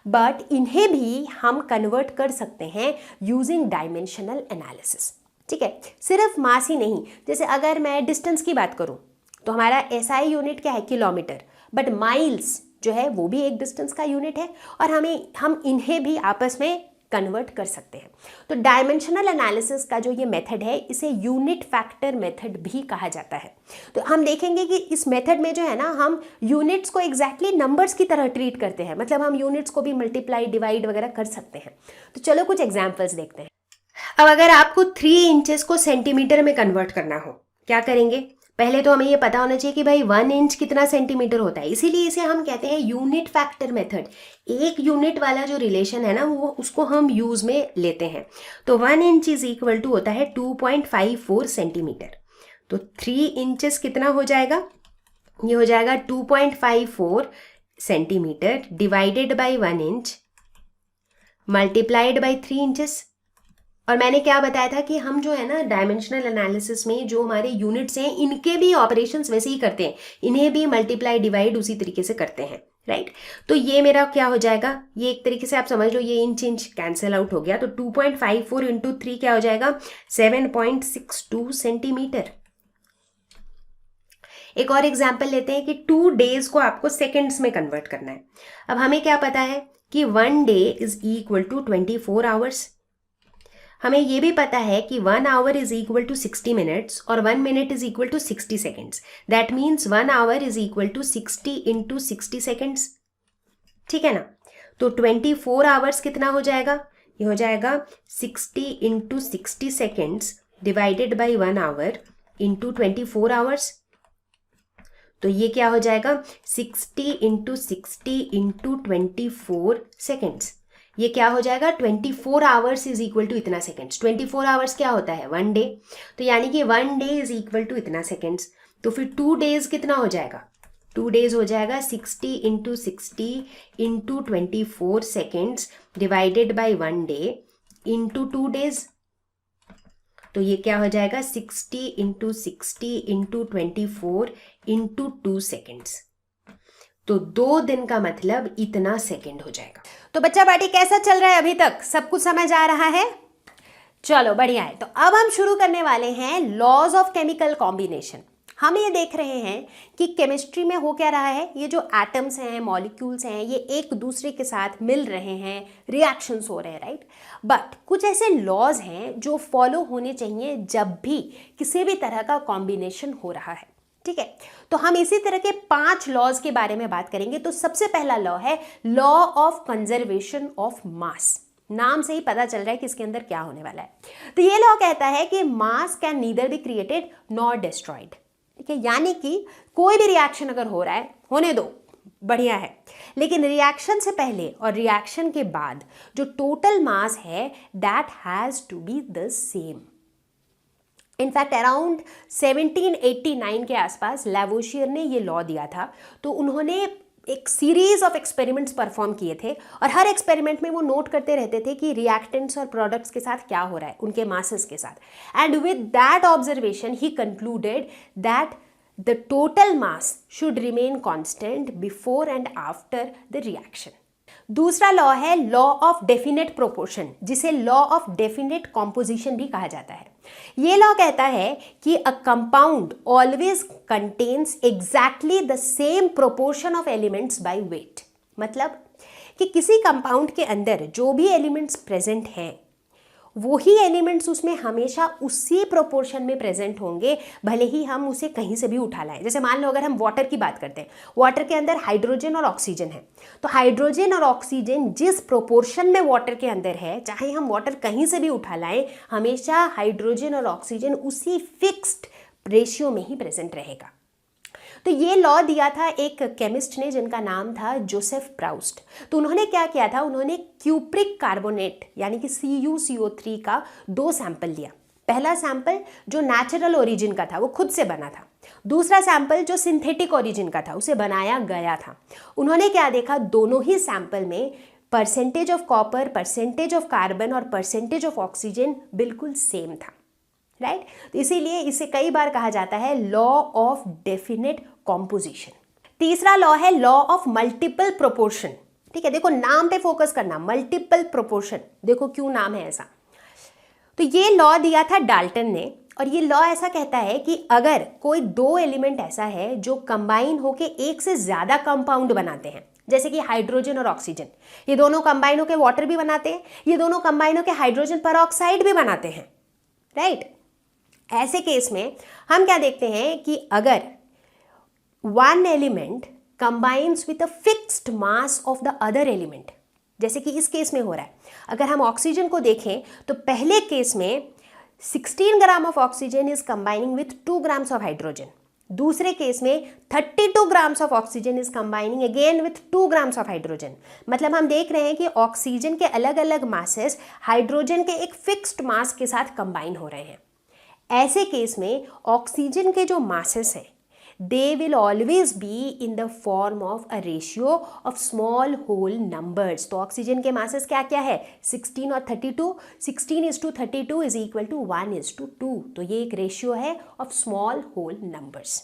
बट इन्हें भी हम कन्वर्ट कर सकते हैं यूजिंग डायमेंशनल एनालिसिस, ठीक है। सिर्फ मास ही नहीं, जैसे अगर मैं डिस्टेंस की बात करूं तो हमारा एसआई यूनिट क्या है, किलोमीटर, बट माइल्स जो है वो भी एक डिस्टेंस का यूनिट है और हम इन्हें भी आपस में कन्वर्ट कर सकते हैं। तो डायमेंशनल एनालिसिस का जो ये मेथड है इसे यूनिट फैक्टर मेथड भी कहा जाता है। तो हम देखेंगे कि इस मेथड में जो है ना हम यूनिट्स को एग्जैक्टली नंबर्स की तरह ट्रीट करते हैं, मतलब हम यूनिट्स को भी मल्टीप्लाई डिवाइड वगैरह कर सकते हैं। तो चलो कुछ एग्जाम्पल्स देखते हैं। अब अगर आपको 3 इंचेस को सेंटीमीटर में कन्वर्ट करना हो, क्या करेंगे, पहले तो हमें ये पता होना चाहिए कि भाई 1 इंच कितना सेंटीमीटर होता है, इसीलिए इसे हम कहते हैं यूनिट फैक्टर मेथड। एक यूनिट वाला जो रिलेशन है ना वो उसको हम यूज में लेते हैं। तो 1 इंच इज इक्वल टू होता है 2.54 सेंटीमीटर। तो 3 इंचेस कितना हो जाएगा, ये हो जाएगा 2.54 centimetre divided by 1 inch multiplied by 3 inches. और मैंने क्या बताया था कि हम जो है ना डायमेंशनल एनालिसिस में जो हमारे यूनिट्स हैं इनके भी ऑपरेशंस वैसे ही करते हैं, इन्हें भी मल्टीप्लाई डिवाइड उसी तरीके से करते हैं, राइट। तो ये मेरा क्या हो जाएगा, ये एक तरीके से आप समझ लो ये इंच कैंसिल आउट हो गया, तो 2.54 इंटू 3 क्या हो जाएगा 7.62 सेंटीमीटर। एक और एग्जाम्पल लेते हैं कि 2 डेज को आपको सेकेंड्स में कन्वर्ट करना है। अब हमें क्या पता है कि 1 day is equal to 24 hours. हमें ये भी पता है कि 1 hour is equal to 60 minutes और 1 minute is equal to 60 seconds. That means 1 hour is equal to 60 into 60 seconds, ठीक है ना। तो 24 आवर्स कितना हो जाएगा, ये हो जाएगा 60 into 60 seconds divided by 1 our into 24 hours. तो ये क्या हो जाएगा 60 इंटू 60 इंटू 24 सेकेंड्स। ये क्या हो जाएगा 24 आवर्स इज इक्वल टू इतना सेकेंड्स। 24 आवर्स क्या होता है 1 डे, तो यानी कि 1 डे इज इक्वल टू इतना सेकेंड्स। तो फिर 2 डेज कितना हो जाएगा, 2 डेज हो जाएगा 60 into 60 into 24 seconds divided by 1 day into 2 days. तो ये क्या हो जाएगा 60 इंटू 60 इंटू 24 इंटू 2 सेकेंड्स। तो 2 दिन का मतलब इतना सेकेंड हो जाएगा। तो बच्चा पार्टी कैसा चल रहा है अभी तक, सब कुछ समझ आ रहा है? चलो बढ़िया है। तो अब हम शुरू करने वाले हैं लॉज ऑफ केमिकल कॉम्बिनेशन। हम ये देख रहे हैं कि केमिस्ट्री में हो क्या रहा है, ये जो एटम्स हैं मॉलिक्यूल्स हैं ये एक दूसरे के साथ मिल रहे हैं, रिएक्शंस हो रहे हैं, राइट। बट कुछ ऐसे लॉज हैं जो फॉलो होने चाहिए जब भी किसी भी तरह का कॉम्बिनेशन हो रहा है, ठीक है। तो हम इसी तरह के 5 लॉज के बारे में बात करेंगे। तो सबसे पहला लॉ है law of conservation of mass. नाम से ही पता चल रहा है कि इसके अंदर क्या होने वाला है। तो ये लॉ कहता है कि मास can neither be created nor destroyed, ठीक है। यानी कि कोई भी रिएक्शन अगर हो रहा है होने दो, बढ़िया है, लेकिन रिएक्शन से पहले और रिएक्शन के बाद जो टोटल मास है that has to be the same. In fact around 1789 के आसपास लैवोशियर ने ये लॉ दिया था। तो उन्होंने एक सीरीज ऑफ एक्सपेरिमेंट्स परफॉर्म किए थे और हर एक्सपेरिमेंट में वो नोट करते रहते थे कि रिएक्टेंट्स और प्रोडक्ट्स के साथ क्या हो रहा है उनके मासेस के साथ। And with that observation he concluded that the total mass should remain constant before and after the reaction. दूसरा लॉ है लॉ ऑफ डेफिनेट प्रोपोर्शन, जिसे लॉ ऑफ डेफिनेट कॉम्पोजिशन भी कहा जाता है। ये लॉ कहता है कि a compound always contains exactly the same proportion of elements by weight. मतलब कि किसी कंपाउंड के अंदर जो भी एलिमेंट्स प्रेजेंट हैं वही एलिमेंट्स उसमें हमेशा उसी प्रोपोर्शन में प्रेजेंट होंगे, भले ही हम उसे कहीं से भी उठा लाएं। जैसे मान लो अगर हम वाटर की बात करते हैं, वाटर के अंदर हाइड्रोजन और ऑक्सीजन है, तो हाइड्रोजन और ऑक्सीजन जिस प्रोपोर्शन में वाटर के अंदर है, चाहे हम वाटर कहीं से भी उठा लाएं, हमेशा हाइड्रोजन और ऑक्सीजन उसी फिक्स्ड रेशियो में ही प्रेजेंट रहेगा। तो ये लॉ दिया था एक केमिस्ट ने जिनका नाम था जोसेफ प्राउस्ट। तो उन्होंने क्या किया था, उन्होंने क्यूप्रिक कार्बोनेट यानी कि CuCO3 का 2 सैंपल लिया। पहला सैंपल जो नेचुरल ओरिजिन का था वो खुद से बना था, दूसरा सैंपल जो सिंथेटिक ओरिजिन का था उसे बनाया गया था। उन्होंने क्या देखा, दोनों ही सैंपल में percentage of copper, percentage of carbon और परसेंटेज ऑफ ऑक्सीजन बिल्कुल सेम था, राइट। तो इसीलिए इसे कई बार कहा जाता है लॉ ऑफ डेफिनेट कॉम्पोजिशन। तीसरा लॉ है लॉ ऑफ मल्टीपल प्रोपोर्शन, ठीक है। देखो नाम पे फोकस करना, मल्टीपल प्रोपोर्शन, देखो क्यों नाम है ऐसा। तो ये लॉ दिया था डाल्टन ने, और ये लॉ ऐसा कहता है कि अगर कोई 2 एलिमेंट ऐसा है जो कंबाइन होके एक से ज्यादा कंपाउंड बनाते हैं, जैसे कि हाइड्रोजन और ऑक्सीजन, ये दोनों कंबाइन होके वाटर भी बनाते हैं, ये दोनों कंबाइन होके हाइड्रोजन पेरोक्साइड भी बनाते हैं, राइट। ऐसे केस में हम क्या देखते हैं कि अगर one element combines with a fixed mass of the other element, जैसे कि इस केस में हो रहा है, अगर हम ऑक्सीजन को देखें तो पहले केस में 16 gram of oxygen is combining with 2 grams of hydrogen, दूसरे केस में 32 grams of oxygen is combining again with 2 grams of hydrogen. मतलब हम देख रहे हैं कि ऑक्सीजन के अलग अलग मासेस हाइड्रोजन के एक फिक्स्ड मास के साथ कंबाइन हो रहे हैं। ऐसे केस में ऑक्सीजन के जो मासेस हैं they will always be in the form of a ratio of small whole numbers. तो ऑक्सीजन के मासेस क्या क्या है, 16 और 32, 16:32 is equal to 1:2. तो ये एक रेशियो है ऑफ स्मॉल होल नंबर्स.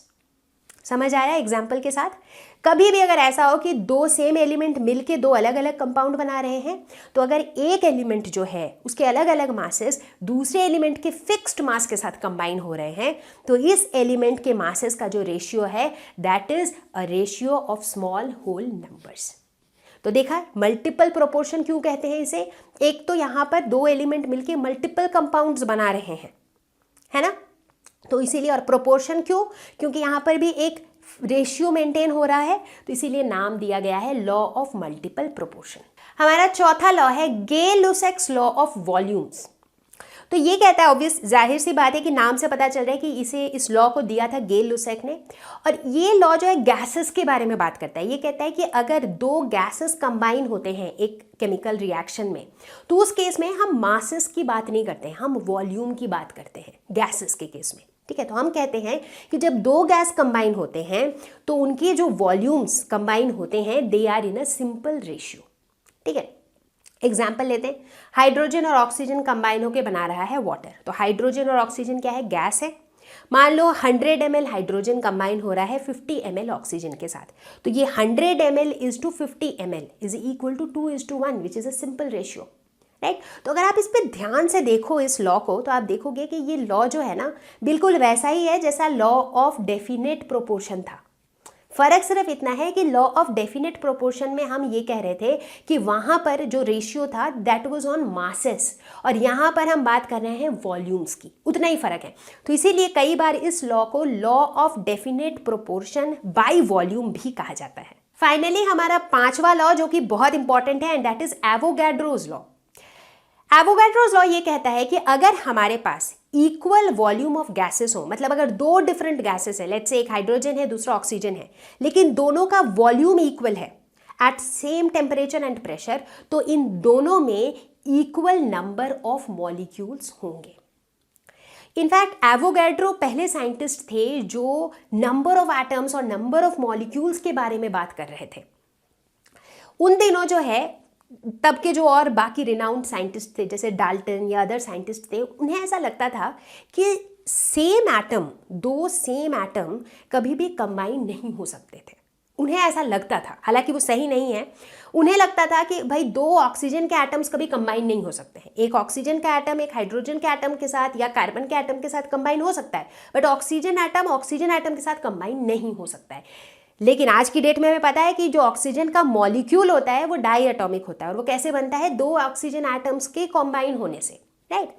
समझ आया एग्जाम्पल के साथ. कभी भी अगर ऐसा हो कि दो सेम एलिमेंट मिलके दो अलग अलग कंपाउंड बना रहे हैं, तो अगर एक एलिमेंट जो है उसके अलग अलग मासेस दूसरे एलिमेंट के फिक्स्ड मास के साथ कंबाइन हो रहे हैं, तो इस एलिमेंट के मासेस का जो रेशियो है that is a ratio of small whole numbers. तो देखा मल्टीपल प्रोपोर्शन क्यों कहते हैं इसे. एक तो यहाँ पर दो एलिमेंट मिलके मल्टीपल कंपाउंड्स बना रहे हैं, है ना, तो इसीलिए. और प्रोपोर्शन क्यों, क्योंकि यहाँ पर भी एक रेशियो मेंटेन हो रहा है, तो इसीलिए नाम दिया गया है लॉ ऑफ मल्टीपल प्रोपोर्शन. हमारा चौथा लॉ है गे-लुसैक्स लॉ ऑफ वॉल्यूम्स. तो ये कहता है, ऑब्वियस जाहिर सी बात है कि नाम से पता चल रहा है कि इसे इस लॉ को दिया था गे-लुसैक ने. और ये लॉ जो है गैसेस के बारे में बात करता है. ये कहता है कि अगर दो गैसेस कंबाइन होते हैं एक केमिकल रिएक्शन में, तो उस केस में हम मासेस की बात नहीं करते हैं, हम वॉल्यूम की बात करते हैं गैसेस के केस में. ठीक है, तो हम कहते हैं कि जब दो गैस कंबाइन होते हैं तो उनके जो वॉल्यूम्स कंबाइन होते हैं they are in a simple ratio. ठीक है, एग्जाम्पल लेते हैं. हाइड्रोजन और ऑक्सीजन कंबाइन होकर बना रहा है वाटर. तो हाइड्रोजन और ऑक्सीजन क्या है, गैस है. मान लो 100 ml हाइड्रोजन कंबाइन हो रहा है 50 ml ऑक्सीजन के साथ. तो ये 100 ml is to 50 ml is equal to 2:1 which is a simple ratio. Right. तो अगर आप इस पर ध्यान से देखो इस लॉ को, तो आप देखोगे कि ये लॉ जो है ना बिल्कुल वैसा ही है जैसा लॉ ऑफ डेफिनेट प्रोपोर्शन था. फर्क सिर्फ इतना है कि लॉ ऑफ डेफिनेट प्रोपोर्शन में हम ये कह रहे थे कि वहां पर जो रेशियो था दैट वाज ऑन मासेस, और यहां पर हम बात कर रहे हैं वॉल्यूम्स की. उतना ही फर्क है. तो इसीलिए कई बार इस लॉ को law of definite proportion by volume भी कहा जाता है. फाइनली हमारा पांचवा लॉ जो कि बहुत इंपॉर्टेंट है and that is Avogadro's law. Avogadro's law ये कहता है कि अगर हमारे पास इक्वल वॉल्यूम ऑफ गैसेस हो, मतलब अगर दो डिफरेंट गैसेस है, लेट्स से एक हाइड्रोजन है दूसरा ऑक्सीजन है, लेकिन दोनों का वॉल्यूम इक्वल है at same temperature and pressure, तो इन दोनों में इक्वल नंबर ऑफ मॉलिक्यूल्स होंगे. इनफैक्ट एवोगैड्रो पहले साइंटिस्ट थे जो नंबर ऑफ एटम्स और नंबर ऑफ मॉलिक्यूल्स के बारे में बात कर रहे थे. उन दिनों जो है तब के जो और बाकी रिनाउंड साइंटिस्ट थे जैसे डाल्टन या अदर साइंटिस्ट थे, उन्हें ऐसा लगता था कि सेम एटम, दो सेम एटम कभी भी कंबाइन नहीं हो सकते थे. उन्हें ऐसा लगता था, हालांकि वो सही नहीं है. उन्हें लगता था कि भाई दो ऑक्सीजन के एटम्स कभी कंबाइन नहीं हो सकते हैं. एक ऑक्सीजन का एटम एक हाइड्रोजन के एटम के साथ या कार्बन के एटम के साथ कंबाइन हो सकता है, बट ऑक्सीजन एटम के साथ कंबाइन नहीं हो सकता है. लेकिन आज की डेट में हमें पता है कि जो ऑक्सीजन का मॉलिक्यूल होता है वो डाई एटॉमिक होता है, और वो कैसे बनता है, दो ऑक्सीजन एटम्स के कंबाइन होने से. राइट.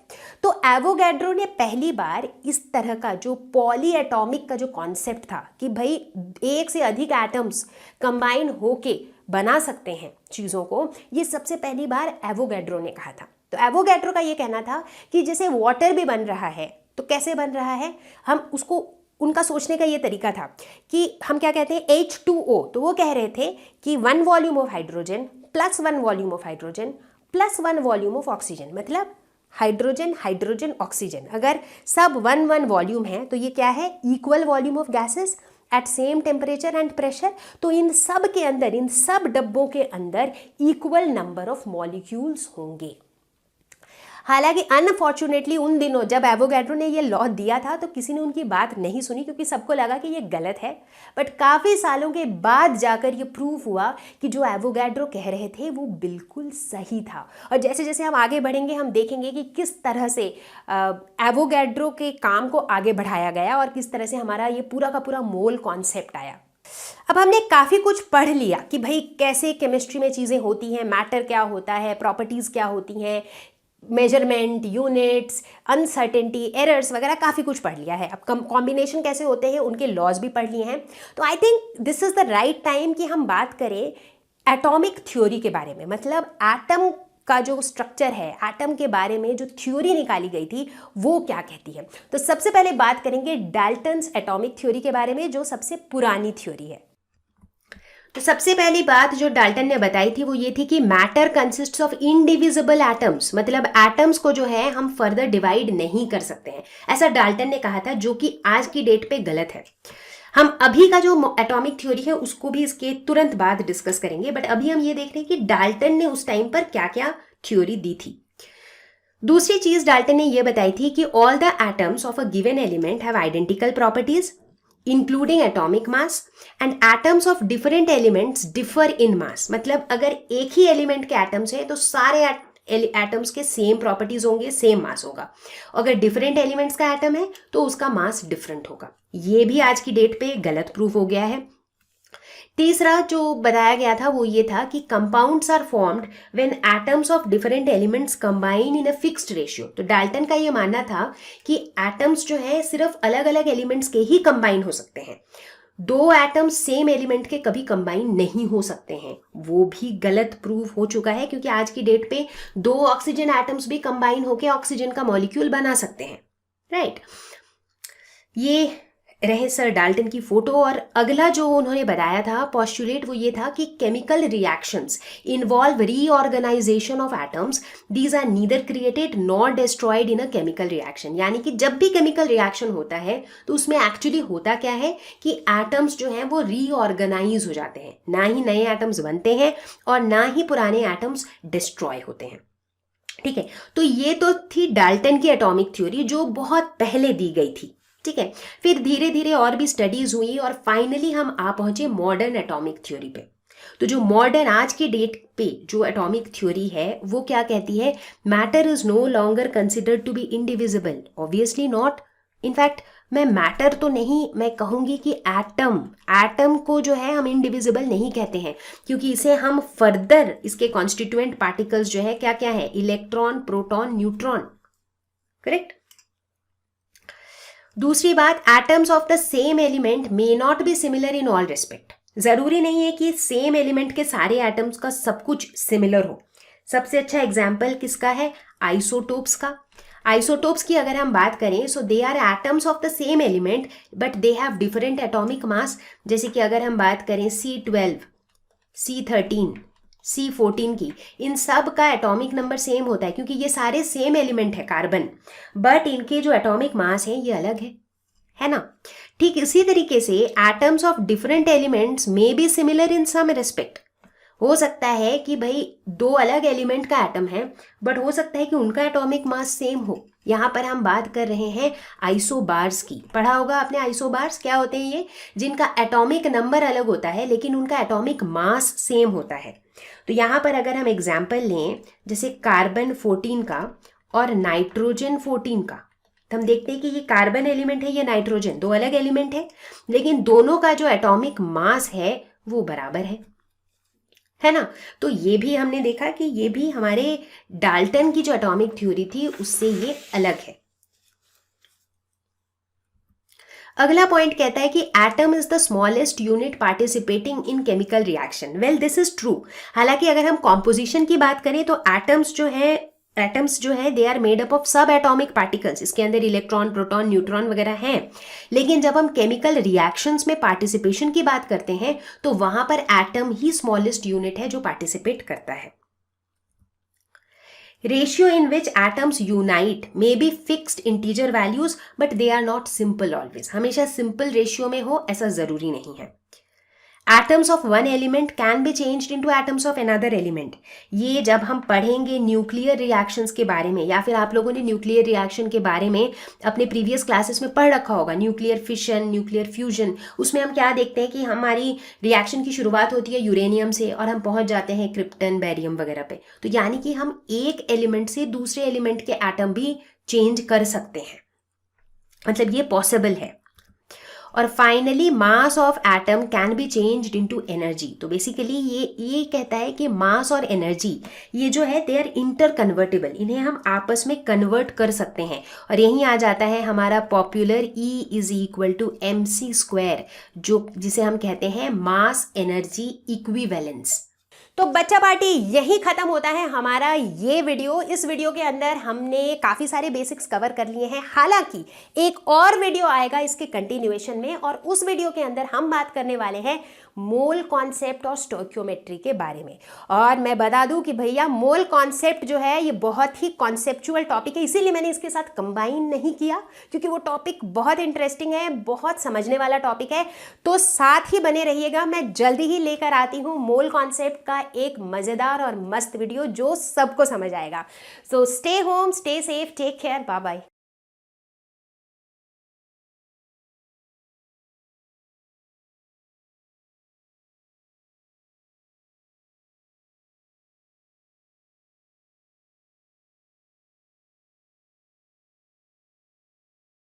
तो एवोगैड्रो ने पहली बार इस तरह का जो पॉली एटॉमिक का जो कॉन्सेप्ट था कि भाई एक से अधिक एटम्स कंबाइन होके बना सकते हैं चीज़ों को, ये सबसे पहली बार एवोगैड्रो ने कहा था. तो एवोगैड्रो का ये कहना था कि जैसे वाटर भी बन रहा है, तो कैसे बन रहा है, हम उसको, उनका सोचने का ये तरीका था कि हम क्या कहते हैं H2O. तो वो कह रहे थे कि 1 volume of hydrogen plus 1 volume of hydrogen plus 1 volume of oxygen, मतलब हाइड्रोजन हाइड्रोजन ऑक्सीजन. अगर सब 1 वॉल्यूम है तो ये क्या है, equal volume of gases at same temperature and pressure. तो इन सब के अंदर, इन सब डब्बों के अंदर इक्वल नंबर ऑफ मॉलिक्यूल्स होंगे. हालांकि अनफॉर्चुनेटली उन दिनों जब एवोगैड्रो ने ये लॉ दिया था तो किसी ने उनकी बात नहीं सुनी, क्योंकि सबको लगा कि ये गलत है. बट काफ़ी सालों के बाद जाकर ये प्रूव हुआ कि जो एवोगैड्रो कह रहे थे वो बिल्कुल सही था. और जैसे जैसे हम आगे बढ़ेंगे हम देखेंगे कि किस तरह से एवोगैड्रो के काम को आगे बढ़ाया गया और किस तरह से हमारा ये पूरा का पूरा मोल कॉन्सेप्ट आया. अब हमने काफ़ी कुछ पढ़ लिया कि भाई कैसे केमिस्ट्री में चीज़ें होती हैं, मैटर क्या होता है, प्रॉपर्टीज़ क्या होती हैं, मेजरमेंट, यूनिट्स, अनसर्टेनिटी, एरर्स वगैरह काफ़ी कुछ पढ़ लिया है. अब कॉम्बिनेशन कैसे होते हैं उनके लॉज भी पढ़ लिए हैं. तो I think this is the right time कि हम बात करें एटॉमिक थ्योरी के बारे में, मतलब एटम का जो स्ट्रक्चर है, एटम के बारे में जो थ्योरी निकाली गई थी वो क्या कहती है. तो सबसे पहले बात करेंगे डाल्टन्स एटॉमिक थ्योरी के बारे में, जो सबसे पुरानी थ्योरी है. तो सबसे पहली बात जो डाल्टन ने बताई थी वो ये थी कि matter consists of indivisible atoms, मतलब एटम्स को जो है हम फर्दर डिवाइड नहीं कर सकते हैं, ऐसा डाल्टन ने कहा था, जो कि आज की डेट पे गलत है. हम अभी का जो एटॉमिक थ्योरी है उसको भी इसके तुरंत बाद डिस्कस करेंगे, बट अभी हम ये देख रहे हैं कि डाल्टन ने उस टाइम पर क्या क्या थ्योरी दी थी। दूसरी चीज डाल्टन ने यह बताई थी कि all the atoms of a given element have identical properties including atomic mass and atoms of different elements differ in mass. मतलब अगर एक ही एलिमेंट के एटम्स है तो सारे एटम्स के सेम प्रॉपर्टीज होंगे, सेम मास होगा। अगर डिफरेंट एलिमेंट्स का एटम है तो उसका मास डिफरेंट होगा। ये भी आज की डेट पे गलत प्रूफ हो गया है। तीसरा जो बताया गया था वो ये था कि compounds are formed when atoms of different elements combine in a fixed ratio. तो डाल्टन का ये मानना था कि एटम्स जो है सिर्फ अलग अलग एलिमेंट्स के ही कंबाइन हो सकते हैं, दो एटम्स सेम एलिमेंट के कभी कंबाइन नहीं हो सकते हैं। वो भी गलत प्रूफ हो चुका है, क्योंकि आज की डेट पे दो ऑक्सीजन एटम्स भी कंबाइन होकर ऑक्सीजन का मॉलिक्यूल बना सकते हैं, राइट। ये रहे सर डाल्टन की फोटो। और अगला जो उन्होंने बताया था पॉस्टुलेट वो ये था कि chemical reactions involve reorganization of atoms, these are neither created nor destroyed in a chemical reaction. यानी कि जब भी केमिकल रिएक्शन होता है तो उसमें एक्चुअली होता क्या है कि एटम्स जो हैं वो रीऑर्गेनाइज हो जाते हैं, ना ही नए एटम्स बनते हैं और ना ही पुराने एटम्स डिस्ट्रॉय होते हैं। ठीक है, तो ये तो थी डाल्टन की एटॉमिक थ्योरी जो बहुत पहले दी गई थी। ठीक है, फिर धीरे धीरे और भी स्टडीज हुई और फाइनली हम आ पहुंचे मॉडर्न एटॉमिक थ्योरी पे। तो जो मॉडर्न आज की डेट पे जो एटॉमिक थ्योरी है वो क्या कहती है, matter is no longer considered to be indivisible, obviously not. In fact मैं मैटर तो नहीं, मैं कहूंगी कि एटम को जो है हम इनडिविजिबल नहीं कहते हैं, क्योंकि इसे हम फर्दर इसके कॉन्स्टिट्यूएंट पार्टिकल्स जो है क्या क्या है, इलेक्ट्रॉन, प्रोटॉन, न्यूट्रॉन, करेक्ट। दूसरी बात, atoms of the same element may not be similar in all respect. जरूरी नहीं है कि सेम एलिमेंट के सारे एटम्स का सब कुछ सिमिलर हो। सबसे अच्छा एग्जाम्पल किसका है, आइसोटोप्स का। आइसोटोप्स की अगर हम बात करें so they are atoms of the same element but they have different atomic mass. जैसे कि अगर हम बात करें C12, C13, C14 की, इन सब का एटॉमिक नंबर सेम होता है क्योंकि ये सारे सेम एलिमेंट है कार्बन, बट इनके जो एटॉमिक मास है ये अलग है ना। ठीक इसी तरीके से atoms of different elements may be similar in some respect. हो सकता है कि भाई दो अलग एलिमेंट का एटम है बट हो सकता है कि उनका एटॉमिक मास सेम हो। यहाँ पर हम बात कर रहे हैं आइसोबार्स की, पढ़ा होगा आपने आइसोबार्स क्या होते हैं, ये जिनका एटॉमिक नंबर अलग होता है लेकिन उनका एटॉमिक मास सेम होता है। तो यहाँ पर अगर हम एग्जाम्पल लें जैसे कार्बन 14 का और नाइट्रोजन 14 का, तो हम देखते हैं कि ये कार्बन एलिमेंट है, ये नाइट्रोजन, दो अलग एलिमेंट है लेकिन दोनों का जो एटॉमिक मास है वो बराबर है ना। तो ये भी हमने देखा कि ये भी हमारे डाल्टन की जो एटॉमिक थ्योरी थी उससे ये अलग है। अगला पॉइंट कहता है कि atom is the smallest unit participating in chemical reaction. Well this is true. हालांकि अगर हम कॉम्पोजिशन की बात करें तो एटम्स जो है they are made up of subatomic particles, इसके अंदर इलेक्ट्रॉन, प्रोटॉन, न्यूट्रॉन वगैरह हैं। लेकिन जब हम केमिकल रिएक्शंस में पार्टिसिपेशन की बात करते हैं तो वहां पर एटम ही स्मॉलेस्ट यूनिट है जो पार्टिसिपेट करता है। Ratio in which atoms unite may be fixed integer values but they are not simple always. हमेशा सिंपल रेशियो में हो ऐसा जरूरी नहीं है। Atoms of one element can be changed into atoms of another element. ये जब हम पढ़ेंगे न्यूक्लियर रिएक्शंस के बारे में, या फिर आप लोगों ने न्यूक्लियर रिएक्शन के बारे में अपने प्रीवियस क्लासेस में पढ़ रखा होगा, न्यूक्लियर फिशन, न्यूक्लियर फ्यूजन, उसमें हम क्या देखते हैं कि हमारी रिएक्शन की शुरुआत होती है यूरेनियम से और हम पहुंच जाते हैं क्रिप्टन, बैरियम वगैरह पे। तो यानी कि हम एक एलिमेंट से दूसरे एलिमेंट के एटम भी चेंज कर सकते हैं, मतलब ये पॉसिबल है। और finally mass of atom can be changed into energy. तो बेसिकली ये कहता है कि मास और एनर्जी ये जो है दे आर इंटर कन्वर्टेबल, इन्हें हम आपस में कन्वर्ट कर सकते हैं। और यहीं आ जाता है हमारा popular E is equal to mc², जो जिसे हम कहते हैं मास एनर्जी इक्विवेलेंस। तो बच्चा पार्टी यही खत्म होता है हमारा ये वीडियो। इस वीडियो के अंदर हमने काफ़ी सारे बेसिक्स कवर कर लिए हैं। हालांकि एक और वीडियो आएगा इसके कंटिन्यूएशन में और उस वीडियो के अंदर हम बात करने वाले हैं मोल कॉन्सेप्ट और स्टोइकियोमेट्री के बारे में। और मैं बता दूं कि भैया मोल कॉन्सेप्ट जो है ये बहुत ही कॉन्सेप्चुअल टॉपिक है, इसीलिए मैंने इसके साथ कंबाइन नहीं किया, क्योंकि वो टॉपिक बहुत इंटरेस्टिंग है, बहुत समझने वाला टॉपिक है। तो साथ ही बने रहिएगा, मैं जल्दी ही लेकर आती हूँ मोल कॉन्सेप्ट का एक मज़ेदार और मस्त वीडियो जो सबको समझ आएगा। So stay home, stay safe, take care, bye bye.